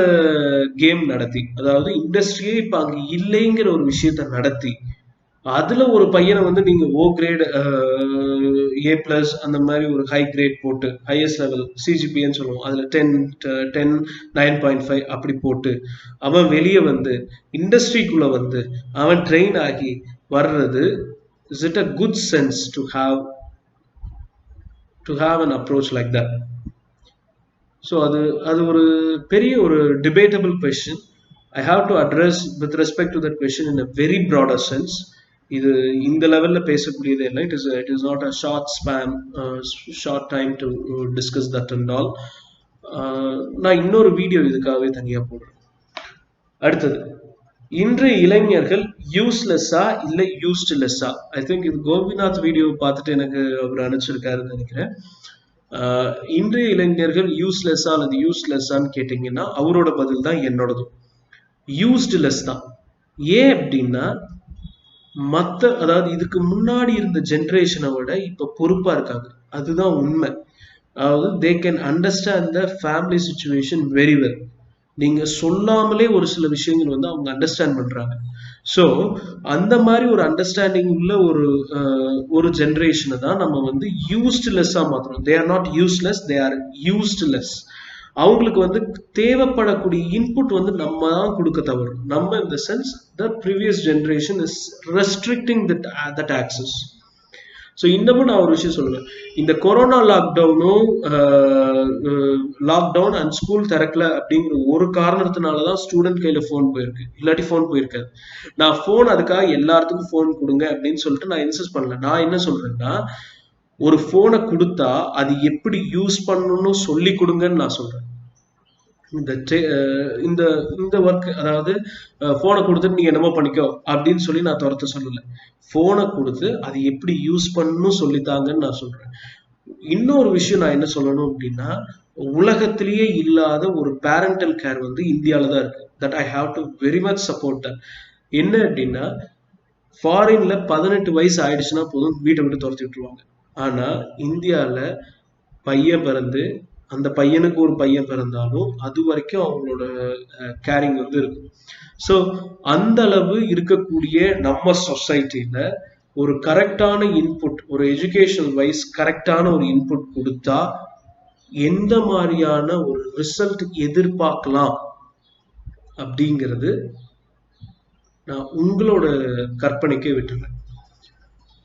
கேம் நடத்தி, அதாவது இண்டஸ்ட்ரியே இப்ப அங்க இல்லைங்கிற ஒரு விஷயத்த நடத்தி அதுல ஒரு பையனை வந்து நீங்க ஓ கிரேட், A+ அந்த மாதிரி ஒரு ஹை கிரேட் போட்டு, ஹையஸ்ட் லெவல் சிஜிபின்னு சொல்லுவோம், அதுல 10 9.5 அப்படி போட்டு அவன் வெளியே வந்து இண்டஸ்ட்ரிக்குள்ள வந்து அவன் ட்ரெயின் ஆகி வர்றது, is it a good sense to have an approach like that? So அது ஒரு பெரிய ஒரு debatable question. I have to address with respect to that question in a very broader sense. இது இந்த லெவல்ல பேசக்கூடியது இல்லை. It is not a short time to discuss that and all. நான் இன்னொரு வீடியோ இதுக்காகவே தனியா போடுறேன். அடுத்தது, இன்றைய இளைஞர்கள் யூஸ்லெஸ்ஸா இல்லை யூஸ்ட்லெஸ்ஸா? ஐ திங்க் இது கோபிநாத் வீடியோ பார்த்துட்டு எனக்கு அவர் அனுப்பிச்சிருக்காருன்னு நினைக்கிறேன். இன்றைய இளைஞர்கள் யூஸ்லெஸ்ஸா அல்லது யூஸ்லெஸ்ஸான்னு கேட்டீங்கன்னா அவரோட பதில் தான் என்னோடதும், யூஸ்ட்லெஸ் தான். ஏன் அப்படின்னா, அதாவது இதுக்கு முன்னாடி இருந்த ஜென்ரேஷனை விட இப்ப பொறுப்பா இருக்காங்க, அதுதான் உண்மை. அதாவது தே can understand the family situation very well. நீங்க சொல்லாமலே ஒரு சில விஷயங்கள் வந்து அவங்க அண்டர்ஸ்டாண்ட் பண்றாங்க. ஸோ அந்த மாதிரி ஒரு அண்டர்ஸ்டாண்டிங் உள்ள ஒரு ஜென்ரேஷனை தான் நம்ம வந்து யூஸ்ட்லெஸ்ஸா மாத்துறோம். They are not useless, they are useless. அவங்களுக்கு வந்து தேவைப்படக்கூடிய இன்புட் வந்து நம்ம தான் கொடுக்க தவறும். நம்ம இந்த sense the previous generation is restricting that access. So இன்னமும் நான் ஒரு விஷயம் சொல்லுவேன், இந்த கொரோனா லாக்டவுன் அண்ட் ஸ்கூல் திறக்கல அப்படிங்கிற ஒரு காரணத்தினாலதான் ஸ்டூடெண்ட் கையில போன் போயிருக்கு, இல்லாட்டி போன் போயிருக்காது. நான் போன் அதுக்காக எல்லாத்துக்கும் போன் கொடுங்க அப்படின்னு சொல்லிட்டு நான் இன்சிஸ்ட் பண்ணல. நான் என்ன சொல்றேன்னா, ஒரு போனை கொடுத்தா அது எப்படி யூஸ் பண்ணணும்னு சொல்லி கொடுங்கன்னு நான் சொல்றேன். இந்த ஒர்க், அதாவது போனை கொடுத்துட்டு நீங்க என்னமோ பண்ணிக்கோ அப்படின்னு சொல்லி நான் துரத்த சொல்லல. போனை கொடுத்து அது எப்படி யூஸ் பண்ணணும் சொல்லித்தாங்கன்னு நான் சொல்றேன். இன்னொரு விஷயம் நான் என்ன சொல்லணும் அப்படின்னா, உலகத்திலேயே இல்லாத ஒரு பேரண்டல் கேர் வந்து இந்தியாவில தான் இருக்கு. That I have to very much support that. என்ன அப்படின்னா, ஃபாரின்ல 18 வயசு ஆயிடுச்சுன்னா போதும் வீட்டை விட்டு துரத்தி விட்டுருவாங்க. ஆனா இந்தியால பையன் பிறந்து அந்த பையனுக்கு ஒரு பையன் பிறந்தாலும் அது வரைக்கும் அவங்களோட கேரிங் வந்து இருக்கும். ஸோ அந்த அளவு இருக்கக்கூடிய நம்ம சொசைட்டில ஒரு கரெக்டான இன்புட், ஒரு எஜுகேஷனல் வைஸ் கரெக்டான ஒரு இன்புட் கொடுத்தா எந்த மாதிரியான ஒரு ரிசல்ட் எதிர்பார்க்கலாம் அப்படிங்கிறது நான் உங்களோட கற்பனைக்கே விட்டுறேன்.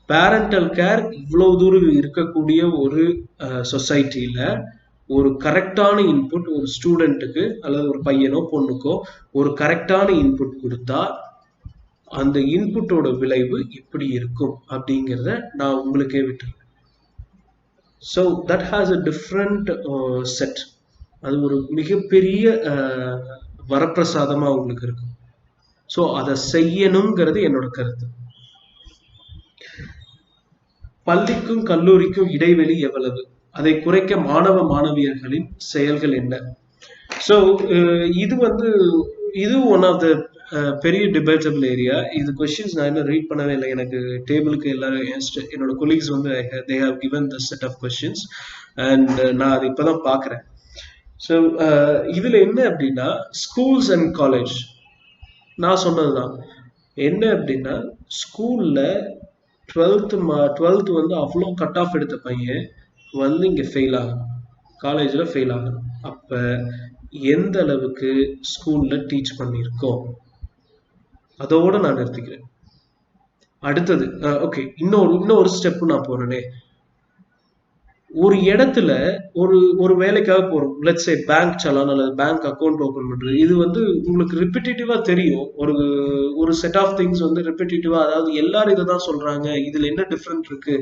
பேரண்டல் கேர் இவ்வளவு தூரம் இருக்கக்கூடிய ஒரு சொசைட்டில ஒரு கரெக்டான இன்புட் ஒரு ஸ்டூடெண்ட்டுக்கு அல்லது ஒரு பையனோ பொண்ணுக்கோ ஒரு கரெக்டான இன்புட் கொடுத்தா அந்த இன்புட்டோட விளைவு எப்படி இருக்கும் அப்படிங்கிறத நான் உங்களுக்கே விட்டுருக்கேன். So that has a different set. அது ஒரு மிகப்பெரிய வரப்பிரசாதமா உங்களுக்கு இருக்கும். ஸோ அதை செய்யணுங்கிறது என்னோட கருத்து. பள்ளிக்கும் கல்லூரிக்கும் இடைவெளி எவ்வளவு? அதை குறைக்க மாணவ மாணவியர்களின் செயல்கள் என்ன? ஸோ இது வந்து இது ஒன் ஆஃப் த பெரிய டிபேட்டபிள் ஏரியா. இது கொஸ்டின்ஸ் நான் இன்னும் ரீட் பண்ணவே இல்லை. எனக்கு டேபிளுக்கு எல்லாரும் என்னோட கொலீக்ஸ் வந்து they have given the set of questions அண்ட் நான் அதை இப்போதான் பார்க்குறேன். ஸோ இதுல என்ன அப்படின்னா ஸ்கூல்ஸ் அண்ட் காலேஜ் நான் சொன்னதுதான். என்ன அப்படின்னா ஸ்கூல்ல டுவெல்த் வந்து அவ்வளோ கட் ஆஃப் எடுத்த பையன் வந்து இங்க ஃபெயில் ஆகும், காலேஜ்ல ஃபெயில் ஆகணும். அப்ப எந்த அளவுக்கு ஸ்கூல்ல டீச் பண்ணியிருக்கோம் அதோட நான் நிறுத்திக்கிறேன். அடுத்தது ஓகே, இன்னொரு ஸ்டெப் நான் போறேனே. ஒரு இடத்துல ஒரு வேலைக்காக போறோம், லெட்ஸ் சே பேங்க் சலான் அல்லது பேங்க் அக்கௌண்ட் ஓபன் பண்றது. இது வந்து உங்களுக்கு ரிப்பிட்டேட்டிவா தெரியும். ஒரு செட் ஆஃப் திங்ஸ் வந்து ரிப்பிட்டேட்டிவா, அதாவது எல்லாரும் இதை தான் சொல்றாங்க, இதுல என்ன டிஃப்ரெண்ட் இருக்கு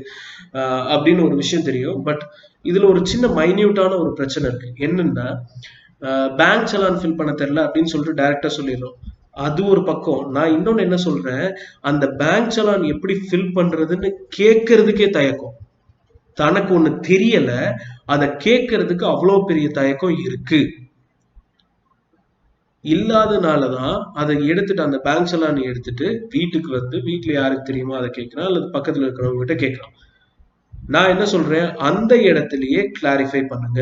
அப்படின்னு ஒரு விஷயம் தெரியும். பட் இதுல ஒரு சின்ன மைன்யூட்டான ஒரு பிரச்சனை இருக்கு. என்னன்னா பேங்க் சலான் ஃபில் பண்ண தெரியல அப்படின்னு சொல்லிட்டு டைரக்டா சொல்லிடுறோம். அது ஒரு பக்கம். நான் இன்னொன்னு என்ன சொல்றேன், அந்த பேங்க் சலான் எப்படி ஃபில் பண்றதுன்னு கேட்கறதுக்கே தயக்கம். தனக்கு ஒண்ணு தெரியல, அதை கேட்கறதுக்கு அவ்வளவு பெரிய தயக்கம் இருக்கு. இல்லாதனாலதான் அதை எடுத்துட்டு அந்த பேங்க் சலான் எடுத்துட்டு வீட்டுக்கு வந்து வீட்டுல யாருக்கு தெரியுமோ அதை கேட்கிறான், அல்லது பக்கத்துல இருக்கிறவங்க கிட்ட கேட்கலாம். நான் என்ன சொல்றேன், அந்த இடத்துலயே கிளாரிஃபை பண்ணுங்க,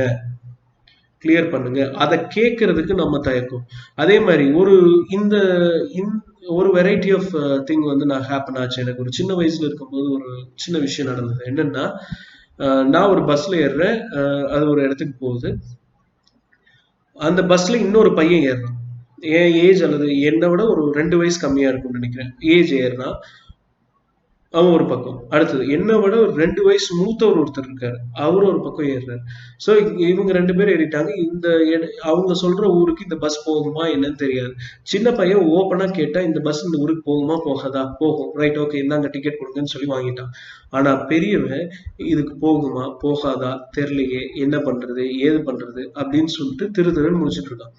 கிளியர் பண்ணுங்க. அதை கேட்கறதுக்கு நம்ம தயக்கம். அதே மாதிரி ஒரு வெரைட்டி ஆஃப் திங் வந்து நான் ஹேப்பன் ஆச்சு. எனக்கு ஒரு சின்ன வயசுல இருக்கும்போது ஒரு சின்ன விஷயம் நடந்தது. என்னன்னா நான் ஒரு பஸ்ல ஏறுறேன், அது ஒரு இடத்துக்கு போகுது. அந்த பஸ்ல இன்னொரு பையன் ஏறுறான், என் ஏஜ் அல்லது என்னை விட ஒரு 2 வயசு கம்மியா இருக்கும்னு நினைக்கிறேன். ஏஜ் ஏறுறான், அவன் ஒரு பக்கம். அடுத்தது என்னை விட ஒரு 2 வயசு மூத்தவர் ஒருத்தர் இருக்காரு, அவரு ஒரு பக்கம் ஏறுறாரு. ஸோ இவங்க 2 பேரும் ஏறிட்டாங்க. அவங்க சொல்ற ஊருக்கு இந்த பஸ் போகுமா என்னன்னு தெரியாது. சின்ன பையன் ஓப்பனா கேட்டா, இந்த பஸ் இந்த ஊருக்கு போகுமா போகாதா? போகும், ரைட், ஓகே, இந்தாங்க டிக்கெட் கொடுங்கன்னு சொல்லி வாங்கிட்டான். ஆனா பெரியவன் இதுக்கு போகுமா போகாதா தெரியலையே, என்ன பண்றது ஏது பண்றது அப்படின்னு சொல்லிட்டு திருன்னு முடிச்சுட்டு இருக்கான்.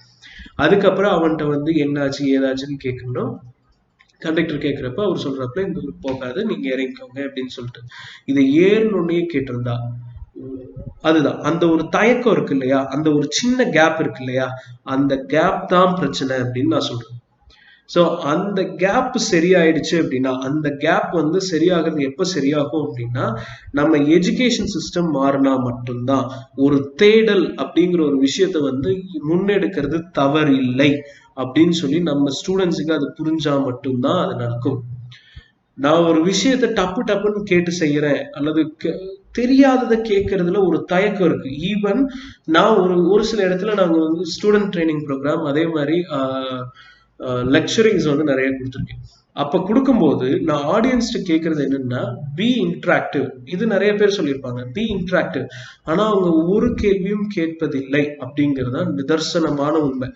அதுக்கப்புறம் அவன்கிட்ட வந்து என்னாச்சு ஏதாச்சுன்னு கேட்கணும். கண்டக்டர் கேட்கிறப்ப அவர் சொல்றப்ப இந்த ஊருக்கு போகாது, நீங்க இறங்கிக்கோங்க அப்படின்னு சொல்லிட்டு இதை ஏறணுன்னே கேட்டிருந்தா, அதுதான் அந்த ஒரு தயக்கம் இருக்கு இல்லையா, அந்த ஒரு சின்ன கேப் இருக்கு இல்லையா, அந்த கேப் தான் பிரச்சனை அப்படின்னு நான் சொல்றேன். ஸோ அந்த கேப் சரியாயிடுச்சு அப்படின்னா, அந்த கேப் வந்து சரியாகிறது எப்ப சரியாகும் அப்படின்னா, நம்ம எஜுகேஷன் சிஸ்டம் மாறினா மட்டும்தான். ஒரு தேடல் அப்படிங்கிற ஒரு விஷயத்த வந்து முன்னெடுக்கிறது தவறு இல்லை அப்படின்னு சொல்லி நம்ம ஸ்டூடெண்ட்ஸுக்கு அது புரிஞ்சா மட்டும்தான் அது நடக்கும். நான் ஒரு விஷயத்த டப்புன்னு கேட்டு செய்யறேன், அல்லது தெரியாததை கேட்கறதுல ஒரு தயக்கம் இருக்கு. ஈவன் நான் ஒரு சில இடத்துல நாங்க வந்து ஸ்டூடெண்ட் ட்ரைனிங் ப்ரோக்ராம், அதே மாதிரி லெக்சரிங்ஸ் வந்து நிறைய கொடுத்துருக்கேன். அப்ப கொடுக்கும்போது நான் ஆடியன்ஸ்ட்டு கேட்கறது என்னன்னா, பி இன்ட்ராக்டிவ். இது நிறைய பேர் சொல்லியிருப்பாங்க, பி இன்ட்ராக்டிவ். ஆனா அவங்க ஒரு கேள்வியும் கேட்பதில்லை அப்படிங்கிறதா நிதர்சனமான உண்மை.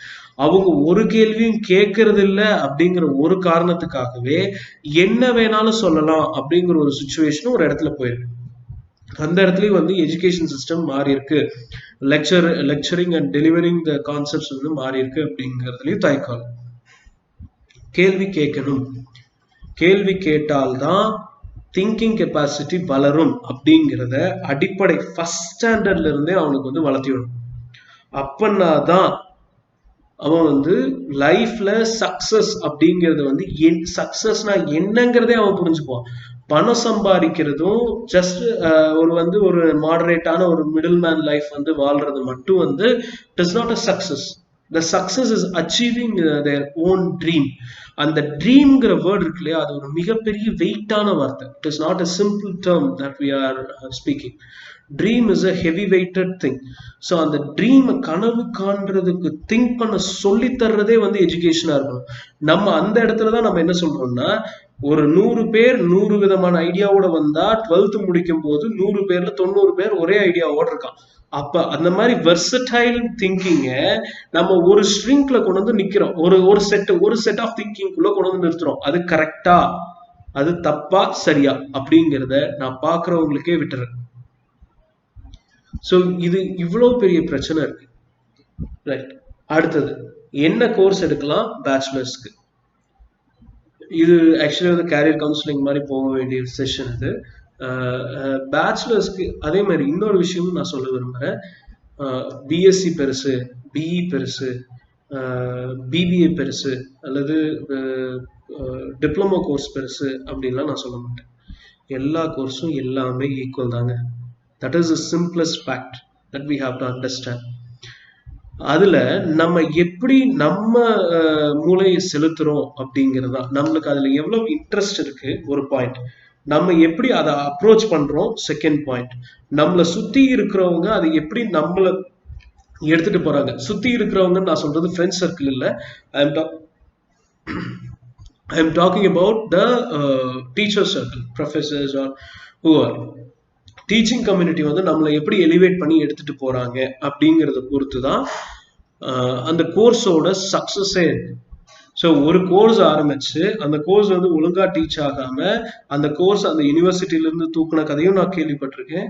அவங்க ஒரு கேள்வியும் கேட்கறது இல்லை அப்படிங்கிற ஒரு காரணத்துக்காகவே என்ன வேணாலும் சொல்லலாம் அப்படிங்கிற ஒரு சுச்சுவேஷன் ஒரு இடத்துல போயிருக்கு. அந்த இடத்துலயும் வந்து எஜுகேஷன் சிஸ்டம் மாறி இருக்கு, lecturing and delivering the concepts வந்து மாறி இருக்கு அப்படிங்கிறதுலயும் தயக்கம். கேள்வி கேட்கணும், கேள்வி கேட்டால்தான் திங்கிங் கெப்பாசிட்டி வளரும் அப்படிங்கிறத அடிப்படை ஃபர்ஸ்ட் ஸ்டாண்டர்ட்ல இருந்தே அவனுக்கு வந்து வளர்த்திடணும். அப்பனாதான் அவன் வந்து லைஃப்ல சக்சஸ் அப்படிங்கறது வந்து சக்சஸ்னா என்னங்கிறதே அவன் புரிஞ்சுக்குவான். பணம் சம்பாதிக்கிறதும் ஜஸ்ட் ஒரு மாடரேட்டான ஒரு மிடில் மேன் லைஃப் வந்து வாழ்றது மட்டும் வந்து it is not a success. The success is achieving their own dream. அந்த ட்ரீம்ங்கிற வேர்ட் இருக்கு இல்லையா, அது ஒரு மிகப்பெரிய வெயிட்டான வார்த்தை. It is not a simple term that we are speaking. Dream is a heavy weighted thing. So அந்த ட்ரீமை கனவு காண்றதுக்கு திங்க் பண்ண சொல்லி தர்றதே வந்து எஜுகேஷனா இருக்கணும். நம்ம அந்த இடத்துலதான் நம்ம என்ன சொல்றோம்னா, ஒரு 100 பேர் 100 விதமான ஐடியாவோட வந்தா 12th முடிக்கும் போது 100 பேர்ல 90 பேர் ஒரே ஐடியாவோட இருக்கான். அப்ப அந்த மாதிரி வெர்சடைல் திங்கிங்க நம்ம ஒரு ஸ்ட்ரிங்க்ல கொண்டு வந்து நிக்கிறோம், ஒரு செட் ஆஃப் திங்கிங்குள்ள கொண்டு வந்து நிறுத்துறோம். அது கரெக்டா, அது தப்பா சரியா அப்படிங்கிறத நான் பாக்குறவங்களுக்கே விட்டுறேன். ஸோ இது இவ்வளவு பெரிய பிரச்சனை இருக்கு. ரைட், அடுத்தது என்ன கோர்ஸ் எடுக்கலாம் பேச்சுலர்ஸ்க்கு? இது ஆக்சுவலி வந்து கேரியர் கவுன்சிலிங் மாதிரி போக வேண்டிய செஷன் இது. பேச்சுலர்ஸ்க்கு அதே மாதிரி இன்னொரு விஷயமும் நான் சொல்ல விரும்புகிறேன். பிஎஸ்சி பெருசு, பிஇ பெருசு, பிபிஏ பெருசு அல்லது டிப்ளமோ கோர்ஸ் பெருசு அப்படின்லாம் நான் சொல்ல மாட்டேன். எல்லா கோர்ஸும் எல்லாமே ஈக்குவல் தாங்க. That is the simplest fact that we have to understand. அதுல நம்ம எப்படி நம்ம மூளையை செலுத்துறோம் அப்படிங்கிறது தான். நம்மளுக்கு அதுல எவ்வளவு இன்ட்ரெஸ்ட் இருக்கு ஒரு பாயிண்ட், நம்ம எப்படி அதை அப்ரோச் பண்றோம் செகண்ட் பாயிண்ட், நம்மளை சுத்தி இருக்கிறவங்க அதை எப்படி நம்மள எடுத்துட்டு போறாங்க. சுத்தி இருக்கிறவங்க நான் சொல்றது ஃப்ரெண்ட் சர்க்கிள் இல்ல, I am talking about the teacher circle, professors or who are teaching community வந்து நம்மளை எப்படி எலிவேட் பண்ணி எடுத்துட்டு போறாங்க அப்படிங்கிறத பொறுத்து தான் அந்த கோர்ஸோட சக்சஸே இருக்கு. ஸோ ஒரு கோர்ஸ் ஆரம்பிச்சு அந்த கோர்ஸ் வந்து ஒழுங்கா டீச் ஆகாம அந்த கோர்ஸ் அந்த யூனிவர்சிட்டியில இருந்து தூக்குன கதையும் நான் கேள்விப்பட்டிருக்கேன்.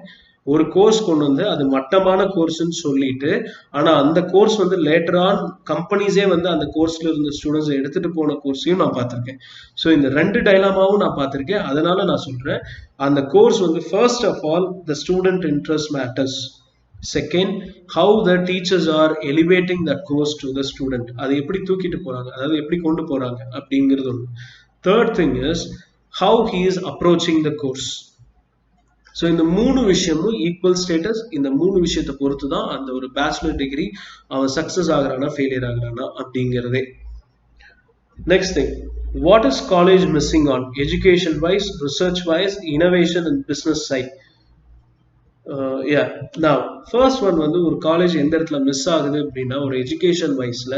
ஒரு கோர்ஸ் கொண்டு வந்து அது மட்டமான கோர்ஸ்ன்னு சொல்லிட்டு, ஆனா அந்த கோர்ஸ் வந்து லேட்டர் ஆன் கம்பெனிஸே வந்து அந்த கோர்ஸ்ல இருந்த ஸ்டூடெண்ட்ஸ் எடுத்துட்டு போன கோர்ஸையும் நான் பார்த்திருக்கேன். ஸோ இந்த ரெண்டு டைலாமாவும் நான் பார்த்திருக்கேன். அதனால நான் சொல்றேன், அந்த கோர்ஸ் வந்து first of all the student interest matters. Second, how the teachers are elevating that course to the student. அதை எப்படி தூக்கிட்டு போறாங்க, அதாவது எப்படி கொண்டு போறாங்க அப்படிங்கிறது ஒன்று. Third thing is how he is approaching the course. So இந்த மூணு விஷயமும் ஈக்குவல் ஸ்டேட்டஸ். இந்த மூணு விஷயத்தை பொறுத்து தான் அந்த ஒரு பேச்சுலர் டிகிரி அவன் சக்சஸ் ஆகுறானா ஃபெயிலியர் ஆகுறானா அப்படிங்கிறதே. Next thing, what is college missing on education wise, research wise, innovation and business side? நான் ஃபர்ஸ்ட் ஒன் வந்து ஒரு காலேஜ் எந்த இடத்துல மிஸ் ஆகுது அப்படின்னா, ஒரு எஜுகேஷன் வைஸ்ல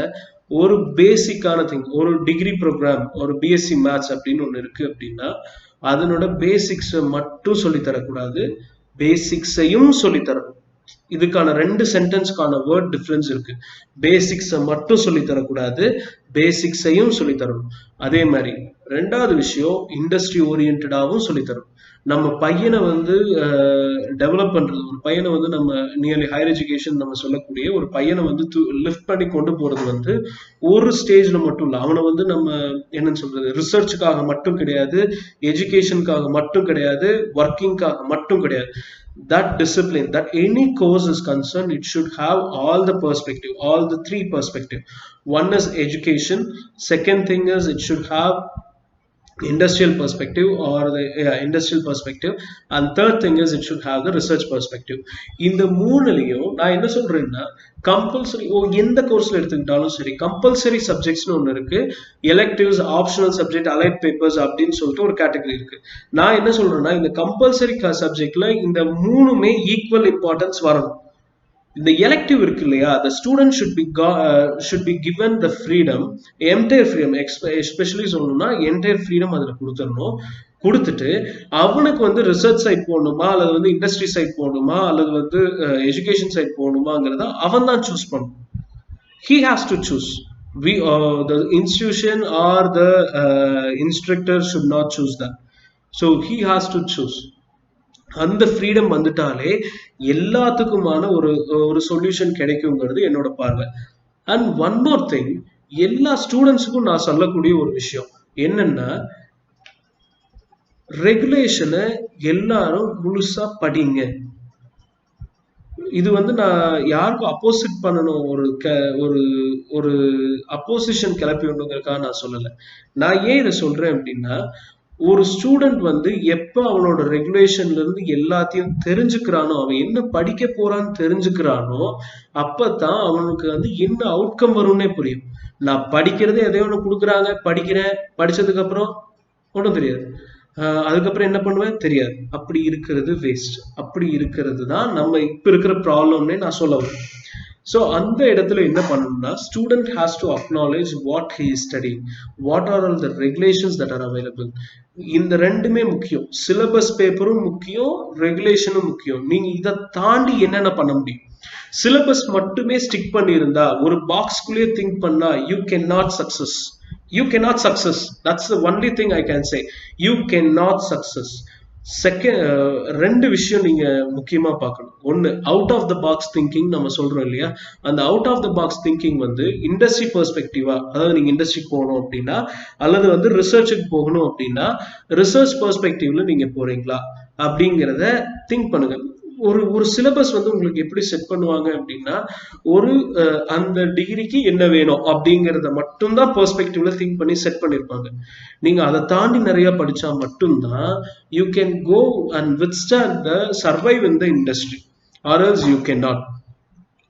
ஒரு பேசிக்கான திங், ஒரு டிகிரி ப்ரோக்ராம், ஒரு பிஎஸ்சி மேத்ஸ் அப்படின்னு ஒன்று இருக்கு அப்படின்னா அதனோட பேசிக்ஸை மட்டும் சொல்லித்தரக்கூடாது, பேசிக்ஸையும் சொல்லித்தரணும். இதுக்கான ரெண்டு சென்டென்ஸ்க்கான வேர்ட் டிஃபரன்ஸ் இருக்கு. பேசிக்ஸை மட்டும் சொல்லித்தரக்கூடாது, பேசிக்ஸையும் சொல்லித்தரணும். அதே மாதிரி ரெண்டாவது விஷயம், இண்டஸ்ட்ரி ஓரியன்டாவும் சொல்லித்தரணும். நம்ம பையனை வந்து டெவலப் பண்றது, ஒரு பையனை வந்து நம்ம நியர்லி ஹையர் எஜுகேஷன் நம்ம சொல்லக்கூடிய ஒரு பையனை வந்து லிஃப்ட் பண்ணி கொண்டு போறது வந்து ஒரு ஸ்டேஜ்ல மட்டும் இல்லை. அவனை வந்து நம்ம என்னன்னு சொல்றது, ரிசர்ச்சுக்காக மட்டும் கிடையாது, எஜுகேஷனுக்காக மட்டும் கிடையாது, ஒர்க்கிங்காக மட்டும் கிடையாது. That discipline, that any course is concerned, it should have all the perspective, all the three perspective. One is education, second thing is it should have industrial perspective or the industrial perspective, and third thing is it should have the research perspective. இந்த மூணுலயும் நான் என்ன சொல்றேன்னா, compulsory எந்த கோர்ஸ்ல எடுத்துக்கிட்டாலும் சரி compulsory சப்ஜெக்ட்ஸ்னு ஒன்று இருக்கு, electives, optional subject, allied papers அப்படின்னு சொல்லிட்டு ஒரு கேட்டகரி இருக்கு. நான் என்ன சொல்றேன்னா, இந்த கம்பல்சரி சப்ஜெக்ட்ல இந்த மூணுமே ஈக்குவல் இம்பார்ட்டன்ஸ் வரணும். இந்த எலெக்டிவ் இருக்கு இல்லையா, the student should be given the freedom, entire freedom, especially சொல்லணும்னா entire freedom அதுல கொடுத்துடணும். கொடுத்துட்டு அவனுக்கு வந்து ரிசர்ச் சைட் போகணுமா அல்லது வந்து இண்டஸ்ட்ரி சைட் போகணுமா அல்லது வந்து எஜுகேஷன் சைட் போகணுமாங்கிறத அவன் தான் சூஸ் பண்ணணும். He has to choose. The institution or the instructor should not choose that. So he has to choose. அந்த ஃப்ரீடம் வந்துட்டாலே எல்லாத்துக்குமான ஒரு சொல்யூஷன் கிடைக்குங்கிறது என்னோட பார்வை. அண்ட் ஒன் மோர் திங், எல்லா ஸ்டூடெண்ட்ஸுக்கும் நான் சொல்லக்கூடிய ஒரு விஷயம் என்னன்னா, ரெகுலேஷனை எல்லாரும் முழுசா படிங்க. இது வந்து நான் யாருக்கும் அப்போசிட் பண்ணணும், ஒரு அப்போசிஷன் கிளப்பி விடணுங்கிறதுக்காக நான் சொல்லலை. நான் ஏன் இதை சொல்றேன் அப்படின்னா, ஒரு ஸ்டூடெண்ட் வந்து எப்ப அவனோட ரெகுலேஷன்ல இருந்து எல்லாத்தையும் தெரிஞ்சுக்கிறானோ, அவன் என்ன படிக்க போறான்னு தெரிஞ்சுக்கிறானோ, அப்பதான் அவனுக்கு வந்து என்ன அவுட்கம் வரும்னே புரியும். நான் படிக்கிறது எதையோ ஒன்று கொடுக்குறாங்க, படிக்கிறேன், படிச்சதுக்கு அப்புறம் ஒன்றும் தெரியாது, அதுக்கப்புறம் என்ன பண்ணுவேன் தெரியாது. அப்படி இருக்கிறது வேஸ்ட். அப்படி இருக்கிறது தான் நம்ம இப்ப இருக்கிற ப்ராப்ளம்னே நான் சொல்ல வரேன். ஸோ அந்த இடத்துல என்ன பண்ணணும்னா, student has to acknowledge what he is studying, what are all the regulations that are available. இந்த ரெண்டுமே முக்கியம். சிலபஸ் பேப்பரும் முக்கியம், ரெகுலேஷனும் முக்கியம். நீங்க இதை தாண்டி என்னென்ன பண்ண முடியும்? சிலபஸ் மட்டுமே ஸ்டிக் பண்ணியிருந்தா, ஒரு பாக்ஸ்குள்ளேயே திங்க் பண்ணா, you can not success. You cannot success. That's the only thing I can say. You cannot success. Second, ரெண்டு விஷயம் நீங்க முக்கியமா பார்க்கணும். ஒன்னு, out of the box thinking நம்ம சொல்றோம் இல்லையா, அந்த out of the box thinking வந்து இண்டஸ்ட்ரி பெர்ஸ்பெக்டிவா, அதாவது நீங்க இண்டஸ்ட்ரிக்கு போகணும் அப்படின்னா அல்லது வந்து ரிசர்ச்சுக்கு போகணும் அப்படின்னா ரிசர்ச் பெர்ஸ்பெக்டிவ்ல நீங்க போறீங்களா, அப்படிங்கிறத திங்க் பண்ணுங்க. ஒரு ஒரு சிலபஸ் வந்து உங்களுக்கு எப்படி செட் பண்ணுவாங்க அப்படின்னா, ஒரு அந்த டிகிரிக்கு என்ன வேணும் அப்படிங்கிறத மட்டும்தான் பெர்ஸ்பெக்டிவ்ல திங்க் பண்ணி செட் பண்ணியிருப்பாங்க. நீங்க அதை தாண்டி நிறைய படிச்சா மட்டும்தான் you can go and withstand the survive in the industry, or else you can not.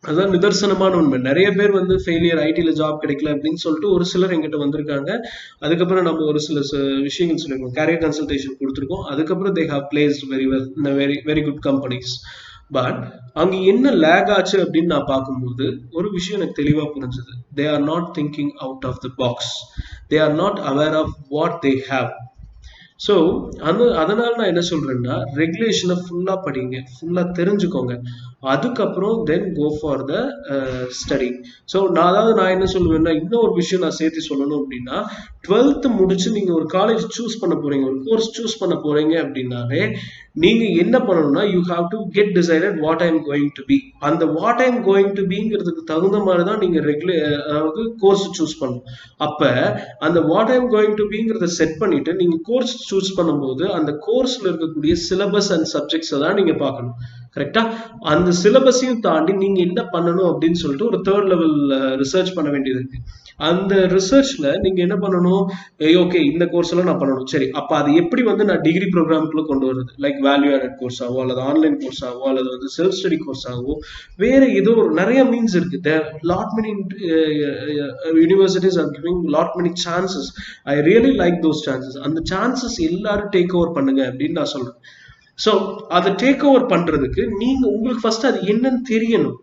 அதான் நிதர்சனமான உண்மை. நிறைய பேர் வந்து ஃபெயிலியர், ஐடில ஜாப் கிடைக்கல அப்படின்னு சொல்லிட்டு ஒரு சிலர் எங்கிட்ட வந்திருக்காங்க. அதுக்கப்புறம் நம்ம ஒரு சில விஷயங்கள் சொல்லியிருக்கோம், கேரியர் கன்சல்டேஷன் கொடுத்துருக்கோம். அதுக்கப்புறம் they have placed very well இந்த very very good companies. But அங்க என்ன லேக் ஆச்சு அப்படின்னு நான் பார்க்கும்போது ஒரு விஷயம் எனக்கு தெளிவா புரிஞ்சது. They are not thinking out of the box. They are not aware of what they have. So அதனால நான் என்ன சொல்றேன்னா, ரெகுலேஷனை ஃபுல்லா படிங்க, ஃபுல்லா தெரிஞ்சுக்கோங்க. அதுக்கப்புறம் then go for the study. So நான் என்ன சொல்லுவேன்னா, இன்னொரு விஷயம் நான் சேர்த்து சொல்லணும் அப்படின்னா, 12th முடிச்சு நீங்க ஒரு காலேஜ் சூஸ் பண்ண போறீங்க, ஒரு கோர்ஸ் சூஸ் பண்ண போறீங்க அப்படின்னாலே நீங்க என்ன பண்ணணும்னா, you have to get decided what I am going to be. அந்த what I am going to பிங்கிறதுக்கு தகுந்த மாதிரி தான் நீங்க அதாவது கோர்ஸ் சூஸ் பண்ணணும். அப்ப அந்த what I am going to பிங்கிறத செட் பண்ணிட்டு நீங்க கோர்ஸ் சூஸ் பண்ணும்போது அந்த கோர்ஸ்ல இருக்கக்கூடிய சிலபஸ் அண்ட் சப்ஜெக்ட்ஸை தான் நீங்க பார்க்கணும். கரெக்டா? அந்த சிலபஸையும் தாண்டி நீங்க என்ன பண்ணணும் அப்படின்னு சொல்லிட்டு ஒரு தேர்ட் லெவல் ரிசர்ச் பண்ண வேண்டியது இருக்கு. அந்த ரிசர்ச்ல நீங்க என்ன பண்ணணும், ஓகே இந்த கோர்ஸ் எல்லாம் நான் பண்ணணும், சரி அப்ப அது எப்படி வந்து நான் டிகிரி ப்ரோக்ராம்குள்ள கொண்டு வருது, லைக் வேல்யூ ஆடட் கோர்ஸ் ஆகவோ அல்லது ஆன்லைன் கோர்ஸ் ஆகவோ அல்லது வந்து செல்ஃப் ஸ்டடி கோர்ஸ் ஆகவோ, வேற ஏதோ ஒரு நிறைய மீன்ஸ் இருக்கு. Lot many universities are giving lot many chances. I really like those chances. அந்த சான்சஸ் எல்லாரும் டேக் ஓவர் பண்ணுங்க அப்படின்னு நான் சொல்றேன். ஸோ அதை டேக் ஓவர் பண்றதுக்கு நீங்க உங்களுக்கு ஃபர்ஸ்ட் அது என்னன்னு தெரியணும்.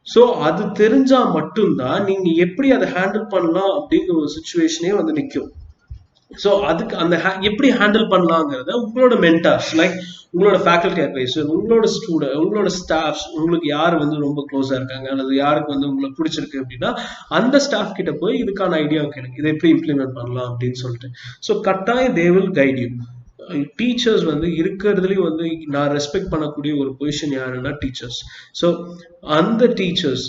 ஸோ அது தெரிஞ்சா மட்டும்தான் நீங்க எப்படி அதை ஹேண்டில் பண்ணலாம் அப்படிங்கிற ஒரு சுச்சுவேஷனே வந்து நிற்கும். ஸோ அதுக்கு அந்த எப்படி ஹேண்டில் பண்ணலாங்கிறத உங்களோட மென்டார்ஸ், லைக் உங்களோட ஃபேக்கல்டி அட்வைசர், உங்களோட ஸ்டூடெண்ட், உங்களோட ஸ்டாஃப்ஸ், உங்களுக்கு யார் வந்து ரொம்ப க்ளோஸா இருக்காங்க அல்லது யாருக்கு வந்து உங்களுக்கு பிடிச்சிருக்கு அப்படின்னா அந்த ஸ்டாஃப் கிட்ட போய் இதுக்கான ஐடியா கேளுங்க, இதை எப்படி இம்ப்ளிமெண்ட் பண்ணலாம் அப்படின்னு சொல்லிட்டு. ஸோ கட்டாயம் they will guide you. Teachers வந்து இருக்கிறதுலயும் வந்து நான் ரெஸ்பெக்ட் பண்ணக்கூடிய ஒரு பொசிஷன் யாருன்னா டீச்சர்ஸ். ஸோ அந்த teachers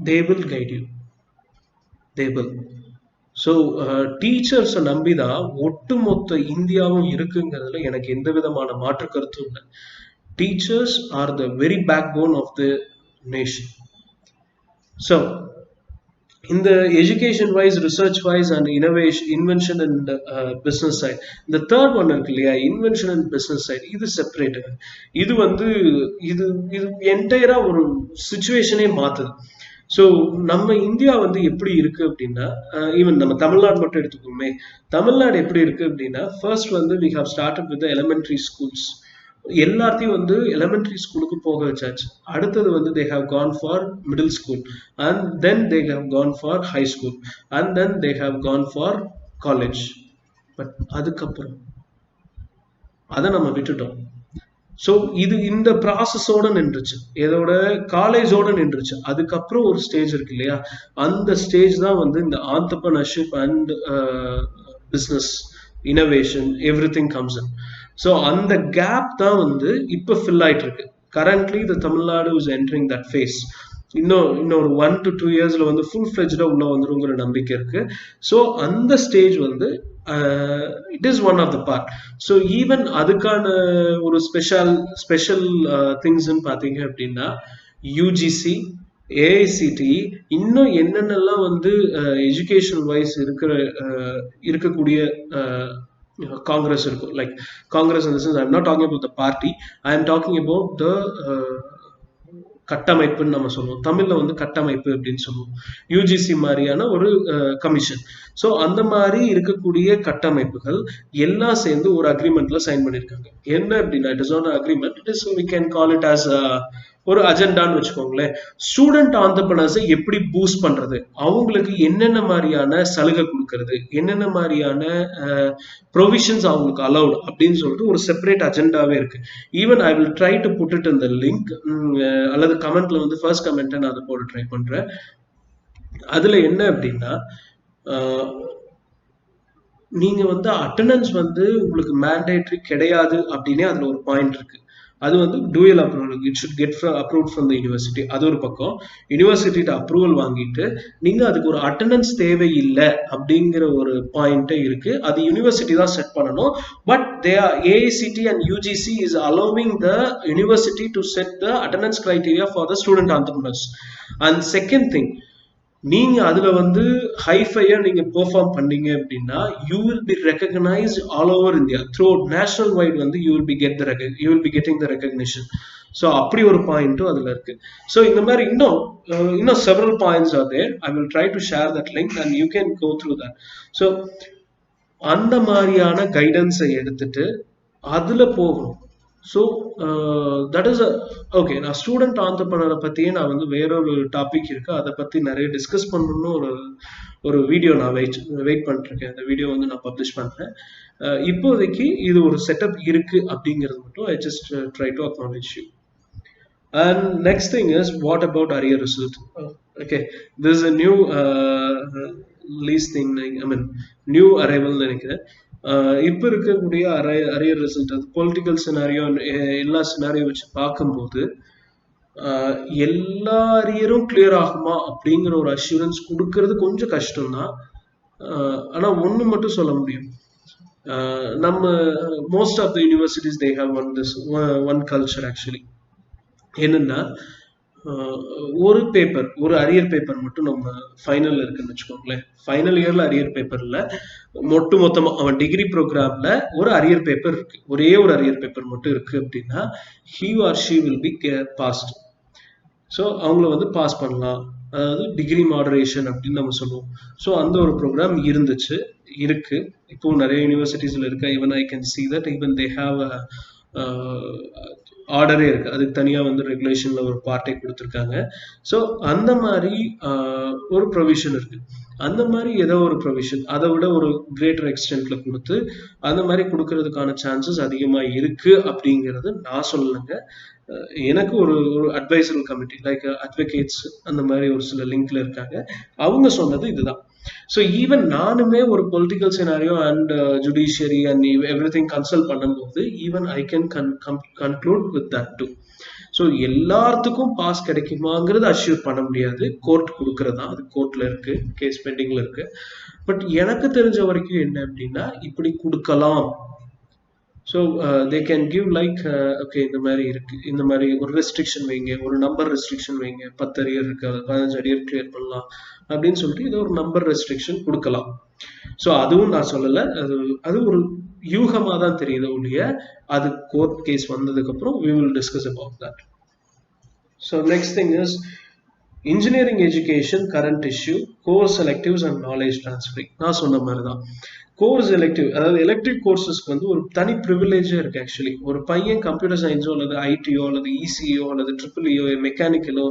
they will guide you, they will. So டீச்சர்ஸை நம்பிதான் ஒட்டுமொத்த இந்தியாவும் இருக்குங்கிறதுல எனக்கு எந்த விதமான மாற்று கருத்தும் இல்லை. Teachers are the very back of the nation. So இந்த education wise, research wise and invention and business side, இந்த தேர்ட் ஒன் இருக்கு இல்லையா, இன்வென்ஷன் அண்ட் பிஸ்னஸ் சைட், இது செப்பரேட்டு. இது வந்து இது இது என்டையரா ஒரு சுச்சுவேஷனே மாத்துது. ஸோ நம்ம இந்தியா வந்து எப்படி இருக்கு அப்படின்னா, ஈவன் நம்ம தமிழ்நாடு மட்டும் எடுத்துக்கோமே, தமிழ்நாடு எப்படி இருக்கு அப்படின்னா, ஃபர்ஸ்ட் வந்து we have started with elementary schools. எல்லாத்தையும் வந்து எலிமெண்ட்ரி ஸ்கூலுக்கு போக வச்சாச்சு. அடுத்தது வந்து they have gone for middle school, and then they have gone for high school, and then they have gone for college. But அதுக்கப்புறம் அதை நம்ம விட்டுட்டோம். ஸோ இது இந்த ப்ராசஸோட நின்றுச்சு, இதோட காலேஜோட நின்றுச்சு. அதுக்கப்புறம் ஒரு ஸ்டேஜ் இருக்கு இல்லையா, அந்த ஸ்டேஜ் தான் வந்து இந்த entrepreneurship and business, innovation, everything comes in. So அந்த கேப் தான் வந்து இப்போ ஃபில் ஆயிட்டு இருக்கு. Currently the Tamil Nadu is entering that phase. இன்னொரு 1 to 2 இயர்ஸ்ல வந்து ஃபுல் ஃபிளெஜ்டா உள்ள வந்துருங்கிற நம்பிக்கை இருக்கு. ஸோ அந்த ஸ்டேஜ் வந்து it is one of the part. So even அதுக்கான ஒரு ஸ்பெஷல் திங்ஸ்ன்னு பார்த்தீங்க அப்படின்னா யூஜிசி, ஏஐசிடி, இன்னும் என்னென்னலாம் வந்து எஜுகேஷன் வைஸ் இருக்கக்கூடிய காங்கிரஸ் இருக்கும். Like Congress in the sense I am not talking about the party, I am talking about the கட்டமைப்புன்னு நம்ம சொல்லுவோம். தமிழ்ல வந்து கட்டமைப்பு அப்படின்னு சொல்லுவோம். யூஜிசி மாதிரியான ஒரு கமிஷன். ஸோ அந்த மாதிரி இருக்கக்கூடிய கட்டமைப்புகள் எல்லாம் சேர்ந்து ஒரு அக்ரிமெண்ட்ல சைன் பண்ணியிருக்காங்க. என்ன அப்படின்னா, it is not agreement, it is we can call it as ஒரு அஜெண்டான்னு வச்சுக்கோங்களேன். ஸ்டூடெண்ட் ஆண்டர்பிரினர்ஸை எப்படி பூஸ்ட் பண்றது, அவங்களுக்கு என்னென்ன மாதிரியான சலுகை கொடுக்கறது, என்னென்ன மாதிரியான ப்ரொவிஷன்ஸ் அவங்களுக்கு அலௌட் அப்படின்னு சொல்லிட்டு ஒரு செப்பரேட் அஜெண்டாவே இருக்கு. Even I will try to put it in the link, அல்லது கமெண்ட்ல வந்து ஃபர்ஸ்ட் கமெண்ட்டை நான் அதை போட ட்ரை பண்றேன். அதுல என்ன அப்படின்னா, நீங்க வந்து அட்டெண்டன்ஸ் வந்து உங்களுக்கு மேண்டேட்டரி கிடையாது அப்படின்னே அதுல ஒரு பாயிண்ட் இருக்கு. அது வந்து dual approval, it should get approved from the university. அது ஒரு பக்கம். யூனிவர்சிட்டிட்ட அப்ரூவல் வாங்கிட்டு நீங்க அதுக்கு ஒரு அட்டெண்டன்ஸ் தேவையில்லை அப்படிங்கிற ஒரு பாயிண்டே இருக்கு. அது யூனிவர்சிட்டி தான் செட் பண்ணணும். But they are AICTE and UGC is allowing the university to set the attendance criteria for the student entrepreneurs. And second thing, நீங்க அதுல வந்து ஹைஃபையா நீங்க பெர்ஃபார்ம் பண்ணீங்க அப்படின்னா you will be recognised all over India, through national wide வந்து you will be getting the recognition. So அப்படி ஒரு பாயிண்ட்டும் அதுல இருக்கு. ஸோ இந்த மாதிரி இன்னும் several points are there. I will try to share that link and you can go through that. So அந்த மாதிரியான கைடன்ஸை எடுத்துட்டு அதுல போகணும். So that is okay. நான் ஸ்டூடெண்ட் ஆண்டர்பிரனரை பற்றியே நான் வந்து வேறொரு டாபிக் இருக்கு, அதை பற்றி நிறைய டிஸ்கஸ் பண்ணணும்னு ஒரு வீடியோ நான் வெயிட் பண்ணிருக்கேன். அந்த வீடியோ வந்து நான் பப்ளிஷ் பண்ணுறேன். இப்போதைக்கு இது ஒரு செட்டப் இருக்கு அப்படிங்கிறது மட்டும் I just try to acknowledge you. And next thing is, what about arrear result? Okay, this is a new least thing. I mean, new arrival நினைக்கிறேன். இப்போ இருக்கக்கூடிய அரியர் ரிசல்ட், அது பொலிட்டிக்கல் சினாரியோ எல்லா சினாரியோ வச்சு பார்க்கும்போது எல்லா அரியரும் கிளியர் ஆகுமா அப்படிங்கிற ஒரு அஷூரன்ஸ் கொடுக்கறது கொஞ்சம் கஷ்டம்தான். ஆனா ஒண்ணு மட்டும் சொல்ல முடியும், நம்ம most of the universities they have one culture actually. என்னன்னா ஒரு பேப்பர், ஒரு அரியர் பேப்பர் மட்டும் நம்ம ஃபைனல்ல இருக்குன்னு வச்சுக்கோங்களேன். ஃபைனல் இயர்ல அரியர் பேப்பர்ல மொத்தமா அவன் டிகிரி ப்ரோக்ராம்ல ஒரு அரியர் பேப்பர் இருக்கு, ஒரே ஒரு அரியர் பேப்பர் மட்டும் இருக்கு அப்படின்னா he or she will be passed. So அவங்கள வந்து பாஸ் பண்ணலாம், அதாவது டிகிரி மாடரேஷன் அப்படின்னு நம்ம சொல்லுவோம். ஸோ அந்த ஒரு ப்ரோக்ராம் இருக்கு இப்போ நிறைய யூனிவர்சிட்டிஸ்ல இருக்கு. Even I can see that even they have a ஆர்டரே இருக்கு, அதுக்கு தனியா வந்து ரெகுலேஷன்ல ஒரு பார்ட்டை கொடுத்துருக்காங்க. ஸோ அந்த மாதிரி ஒரு ப்ரொவிஷன் இருக்கு. அந்த மாதிரி ஏதோ ஒரு ப்ரொவிஷன் அதை விட ஒரு கிரேட்டர் எக்ஸ்டென்ட்ல கொடுத்து அந்த மாதிரி கொடுக்கறதுக்கான சான்சஸ் அதிகமா இருக்கு அப்படிங்கிறது நான் சொல்லலைங்க. எனக்கு ஒரு அட்வைசரல் கமிட்டி லைக் அட்வொகேட்ஸ் அந்த மாதிரி ஒரு சில லிங்க்ல இருக்காங்க, அவங்க சொன்னது இதுதான். ஸோ ஈவன் நானுமே ஒரு political scenario and judiciary and everything consult பண்ணும்போது even I can conclude with that too. So எல்லாத்துக்கும் பாஸ் கிடைக்குமாங்கிறது அஷ்யூர் பண்ண முடியாது, கோர்ட் கொடுக்கறதா, அது கோர்ட்ல இருக்கு, கேஸ் பெண்டிங்ல இருக்கு. பட் எனக்கு தெரிஞ்ச வரைக்கும் என்ன அப்படின்னா இப்படி கொடுக்கலாம். So they can give like okay இந்த மாதிரி இருக்கு, இந்த மாதிரி ஒரு ரெஸ்ட்ரிக்ஷன் வைங்க, ஒரு நம்பர் ரெஸ்ட்ரிக்ஷன் வைங்க, 10 அரியர் இருக்கு 15 அரியர் கிளியர் பண்ணலாம் அப்படின்னு சொல்லிட்டு இது ஒரு நம்பர் ரெஸ்ட்ரிக்ஷன் கொடுக்கலாம். ஸோ அதுவும் நான் சொல்லலை, அது ஒரு யூகமாக தான் தெரியுது ஒழிய அது கோர்ட் கேஸ் வந்ததுக்கு அப்புறம் we will discuss about that. So next thing is engineering education current issue, course electives and knowledge transfer. நான் சொன்ன மாதிரி தான் கோர்ஸ் எலெக்டிவ், அதாவது எலெக்டிவ் கோர்சஸ்க்கு வந்து ஒரு தனி ப்ரிவிலேஜே இருக்கு ஆக்சுவலி. ஒரு பையன் கம்ப்யூட்டர் சயின்ஸோ அல்லது ஐடியோ அல்லது இசிஓ அல்லது ட்ரிபிள்இஓ மெக்கானிக்கலோ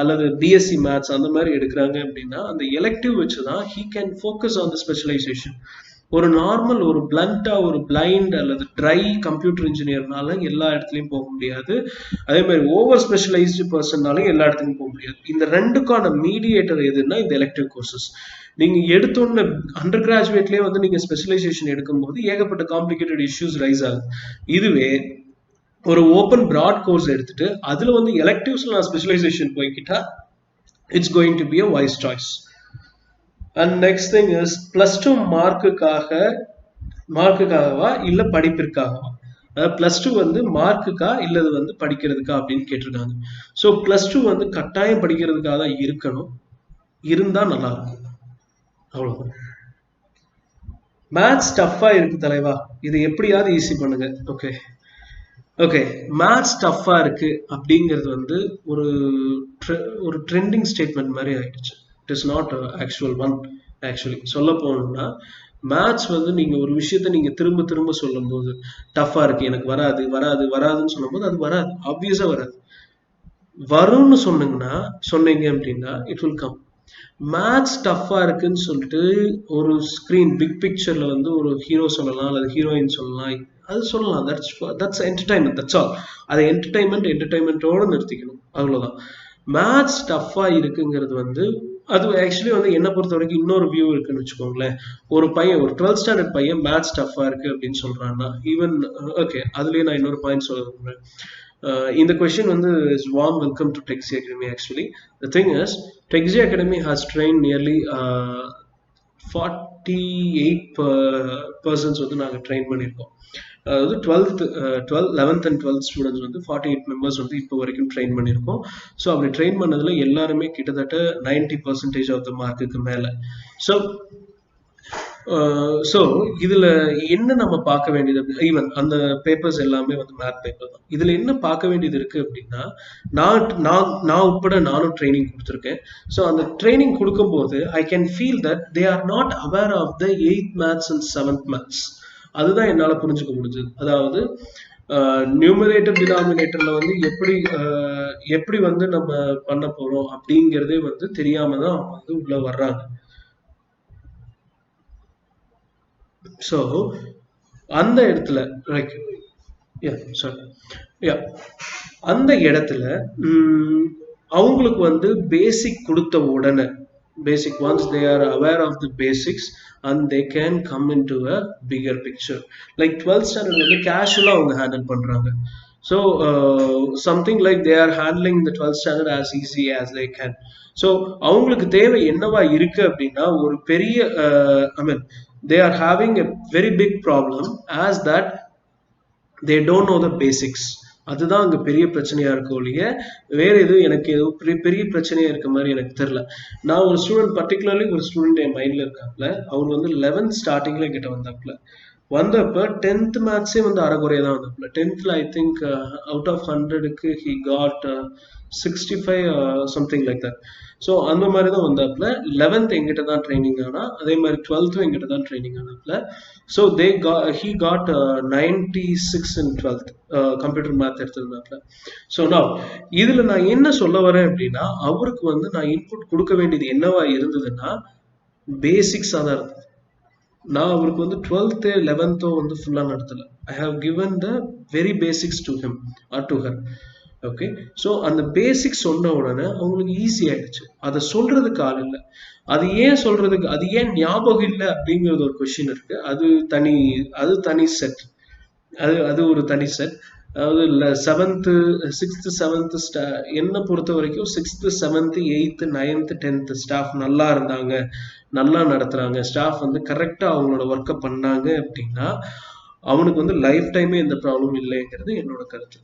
அல்லது பிஎஸ்சி மேத்ஸ் அந்த மாதிரி எடுக்கிறாங்க அப்படின்னா அந்த எலெக்டிவ் வச்சுதான் he can focus on the specialization. ஒரு நார்மல் ஒரு பிளண்டா ஒரு பிளைண்ட் அல்லது ட்ரை கம்ப்யூட்டர் இன்ஜினியர்னால எல்லா இடத்துலையும் போக முடியாது. அதே மாதிரி ஓவர் ஸ்பெஷலைஸ்டு பர்சன்னாலும் எல்லா இடத்துலையும் போக முடியாது. இந்த ரெண்டுக்கான மீடியேட்டர் எதுன்னா இந்த எலெக்டிவ் கோர்சஸ். நீங்க எடுத்தோன்னு அண்டர் கிராஜுவேட்லயே வந்து நீங்க ஸ்பெஷலைசேஷன் எடுக்கும்போது ஏகப்பட்ட காம்ப்ளிகேட்டட் இஷ்யூஸ் ரைஸ் ஆகுது. இதுவே ஒரு ஓப்பன் பிராட் கோர்ஸ் எடுத்துட்டு அதுல வந்து எலெக்டிவ்ஸ்ல நான் ஸ்பெஷலைசேஷன் போய்கிட்டா it's going to be a wise choice. And next thing is +2 மார்க்குக்காகவா இல்ல படிப்பிற்காகவா? +2 வந்து மார்க்குக்கா இல்லது வந்து படிக்கிறதுக்கா அப்படின்னு கேட்டிருக்காங்க. ஸோ +2 வந்து கட்டாயம் படிக்கிறதுக்காக தான் இருக்கணும், இருந்தா நல்லா இருக்கும், அவ்வளவுதான். மேத்ஸ் டஃப்பா இருக்கு தலைவா, இது எப்படியாவது ஈஸி பண்ணுங்க. ஓகே மேத்ஸ் டஃப்பா இருக்கு அப்படிங்கிறது வந்து ஒரு ட்ரெண்டிங் ஸ்டேட்மெண்ட் மாதிரி ஆயிடுச்சு. It is not actual one. Actually சொல்ல போனோம்னா மேத்ஸ் வந்து நீங்க ஒரு விஷயத்த நீங்க திரும்ப திரும்ப சொல்லும் போது டஃப்பா இருக்கு, எனக்கு வராதுன்னு சொல்லும் போது அது வராது, ஆப்வியஸா வராது. வரும்னு சொன்னீங்க அப்படின்னா இட் வில் கம். மேத்ஸ் டஃப்பா இருக்குன்னு சொல்லிட்டு ஒரு ஸ்கிரீன் பிக் பிக்சர்ல வந்து ஒரு ஹீரோ சொல்லலாம் அல்லது ஹீரோயின் சொல்லலாம், அது சொல்லலாம், தட்ஸ் என்டர்டைன்மெண்ட், தட்ஸ் ஆல். அதை என்டர்டைன்மெண்டோட நிறுத்திக்கணும், அவ்வளவுதான். மேத்ஸ் டஃப்பா இருக்குங்கிறது வந்து அது ஆக்சுவலி வந்து என்ன பொறுத்த வரைக்கும் இன்னொரு வியூ இருக்குன்னு வச்சுக்கோங்களேன். ஒரு பையன் ஒரு 12th ஸ்டாண்டர்ட் பையன் மேத்ஸ் டஃப்பா இருக்கு அப்படின்னு சொல்றான்னா ஈவன் ஓகே அதுலயே நான் இன்னொரு பாயிண்ட் சொல்ல விரும்புறேன். இந்த கொஸ்டின் வந்து is warm welcome to taxi academy. Actually the thing is, taxi academy has train nearly 48% வந்து நாங்கள் ட்ரெயின் பண்ணியிருக்கோம். அதாவது 11th and 12th ஸ்டூடெண்ட்ஸ் வந்து 48 மெம்பர்ஸ் வந்து இப்போ வரைக்கும் ட்ரெயின் பண்ணியிருக்கோம். ஸோ அப்படி ட்ரெயின் பண்ணதில் எல்லாருமே கிட்டத்தட்ட 90% ஆஃப் த மார்க்குக்கு மேலே. ஸோ இதில் என்ன நம்ம பார்க்க வேண்டியது, ஈவன் அந்த பேப்பர்ஸ் எல்லாமே வந்து மேத் பேப்பர் தான். இதில் என்ன பார்க்க வேண்டியது இருக்குது அப்படின்னா, நான் உட்பட நானும் ட்ரைனிங் கொடுத்துருக்கேன். ஸோ அந்த ட்ரைனிங் கொடுக்கும்போது I can feel that they are not aware of the 8th maths and 7th maths. அதுதான் என்னால் புரிஞ்சுக்க முடிஞ்சது. அதாவது நியூமரேட்டர் டினாமினேட்டர்ல வந்து எப்படி வந்து நம்ம பண்ண போறோம் அப்படிங்கிறதே வந்து தெரியாம தான் அவங்க வந்து உள்ள வர்றாங்க. ஸோ அந்த இடத்துல லைக் அந்த இடத்துல அவங்களுக்கு வந்து பேசிக் கொடுத்த உடனே, பேசிக் once they are aware of the basics and they can come into a bigger picture. Like 12th standard வந்து casual அவங்க ஹேண்டில் பண்றாங்க. So something like they are handling the 12th standard as easy as they can. So அவங்களுக்கு தேவை என்னவா இருக்கு அப்படின்னா, ஒரு பெரிய they are having a very big problem as that they don't know the basics. அதுதான் அங்கே பெரிய பிரச்சனையா இருக்கும் ஒழிய வேற எதுவும் எனக்கு ஏதோ பெரிய பிரச்சனையா இருக்க மாதிரி எனக்கு தெரியல. நான் ஒரு ஸ்டூடெண்ட், பர்டிகுலர்லி ஒரு ஸ்டூடெண்ட் என் மைண்ட்ல இருக்காப்புல. அவர் வந்து 11th ஸ்டார்டிங்ல கிட்ட வந்தப்ப 10th மேத்ஸே வந்து அரைகுறையா தான் வந்தாப்புல. 10th I think out of 100க்கு he got 65 something like that. So அந்த மாதிரி தான் வந்தாப்புல. 11th எங்கிட்ட தான் ட்ரைனிங் ஆனா, அதே மாதிரி 12th எங்கிட்ட தான் ட்ரைனிங் ஆனாப்புல. ஸோ he got 96 in 12th computer math எடுத்திருந்தாப்புல. ஸோ நான் இதுல நான் என்ன சொல்ல வரேன் அப்படின்னா, அவருக்கு வந்து நான் இன்புட் கொடுக்க வேண்டியது என்னவா இருந்ததுன்னா பேசிக்ஸாக தான் இருந்தது. நான் அவருக்கு வந்து 12th 11th வந்து ஃபுல்லா நடத்தல. I have given the very basics to him or to her. Okay, so அந்த பேசிக்ஸ் சொன்ன உடனே அவங்களுக்கு ஈஸி ஆயிடுச்சு. அதை சொல்றதுக்கு ஆள் இல்லை. அது ஏன் சொல்றதுக்கு, அது ஏன் ஞாபகம் இல்லை அப்படிங்கிறது ஒரு கொஸ்டின் இருக்கு. அது தனி செட். அது ஒரு தனி செட். அதாவது 6th 7th என்னை பொறுத்த வரைக்கும் 6th 7th 8th 9th 10th staff நல்லா இருந்தாங்க, நல்லா நடத்துறாங்க, ஸ்டாஃப் வந்து கரெக்டா அவங்களோட ஒர்க்கை பண்ணாங்க அப்படின்னா அவனுக்கு வந்து லைஃப் டைமே எந்த ப்ராப்ளம் இல்லைங்கிறது என்னோட கருத்து.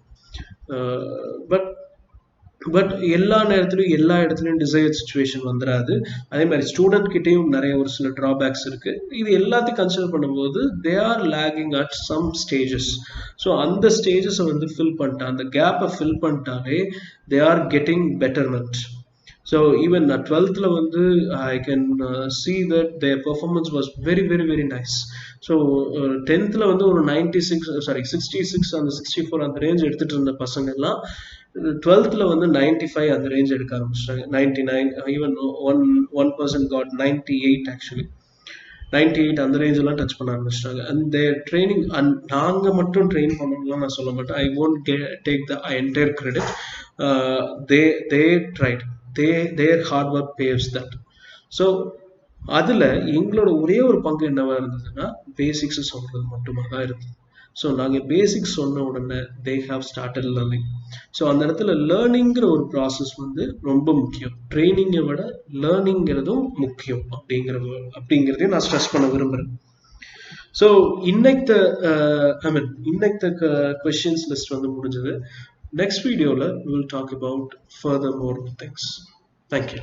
பட் எல்லா நேரத்துலையும் எல்லா இடத்துலையும் டிசையர் சுச்சுவேஷன் வந்துடாது. அதே மாதிரி ஸ்டூடெண்ட் கிட்டேயும் நிறைய ஒரு சில ட்ராபேக்ஸ் இருக்கு. இது எல்லாத்தையும் கன்சிடர் பண்ணும்போது they are lagging at some stages. So அந்த ஸ்டேஜஸை வந்து ஃபில் பண்ணிட்டா, அந்த கேப்பை ஃபில் பண்ணிட்டாலே they are getting betterment. So even நான் 12th வந்து I can see that their performance was very very very nice. So 10th வந்து ஒரு 66 அந்த 64 அந்த ரேஞ்ச் எடுத்துட்டு இருந்த பசங்க எல்லாம் 12th வந்து 95 அந்த ரேஞ்ச் எடுக்க ஆரம்பிச்சிட்டாங்க. 99, even one person got 98 actually. 98 அந்த ரேஞ்ச் எல்லாம் டச் பண்ண ஆரம்பிச்சிட்டாங்க. அண்ட் தேர் ட்ரைனிங், நாங்க மட்டும் ட்ரெயின் பண்ணணும்லாம் நான் சொல்ல மாட்டேன். ஐ won't take the entire credit. They tried. Their hard work paves that. So அதில் எங்களோட ஒரே ஒரு பங்கு என்னவா இருந்ததுன்னா பேசிக்ஸ் சொல்றது மட்டுமா தான் இருந்தது. ஸோ நாங்கள் பேசிக்ஸ் சொன்ன உடனே they have started learning. So அந்த இடத்துல லேர்னிங்கிற ஒரு ப்ராசஸ் வந்து ரொம்ப முக்கியம். ட்ரைனிங்கை விட லேர்னிங்கிறதும் முக்கியம் அப்படிங்கிறதையும் நான் ஸ்ட்ரெஸ் பண்ண விரும்புகிறேன். ஸோ இன்னைக்கு கொஸ்டின்ஸ் லிஸ்ட் வந்து முடிஞ்சது. Next video we will talk about further more things. Thank you.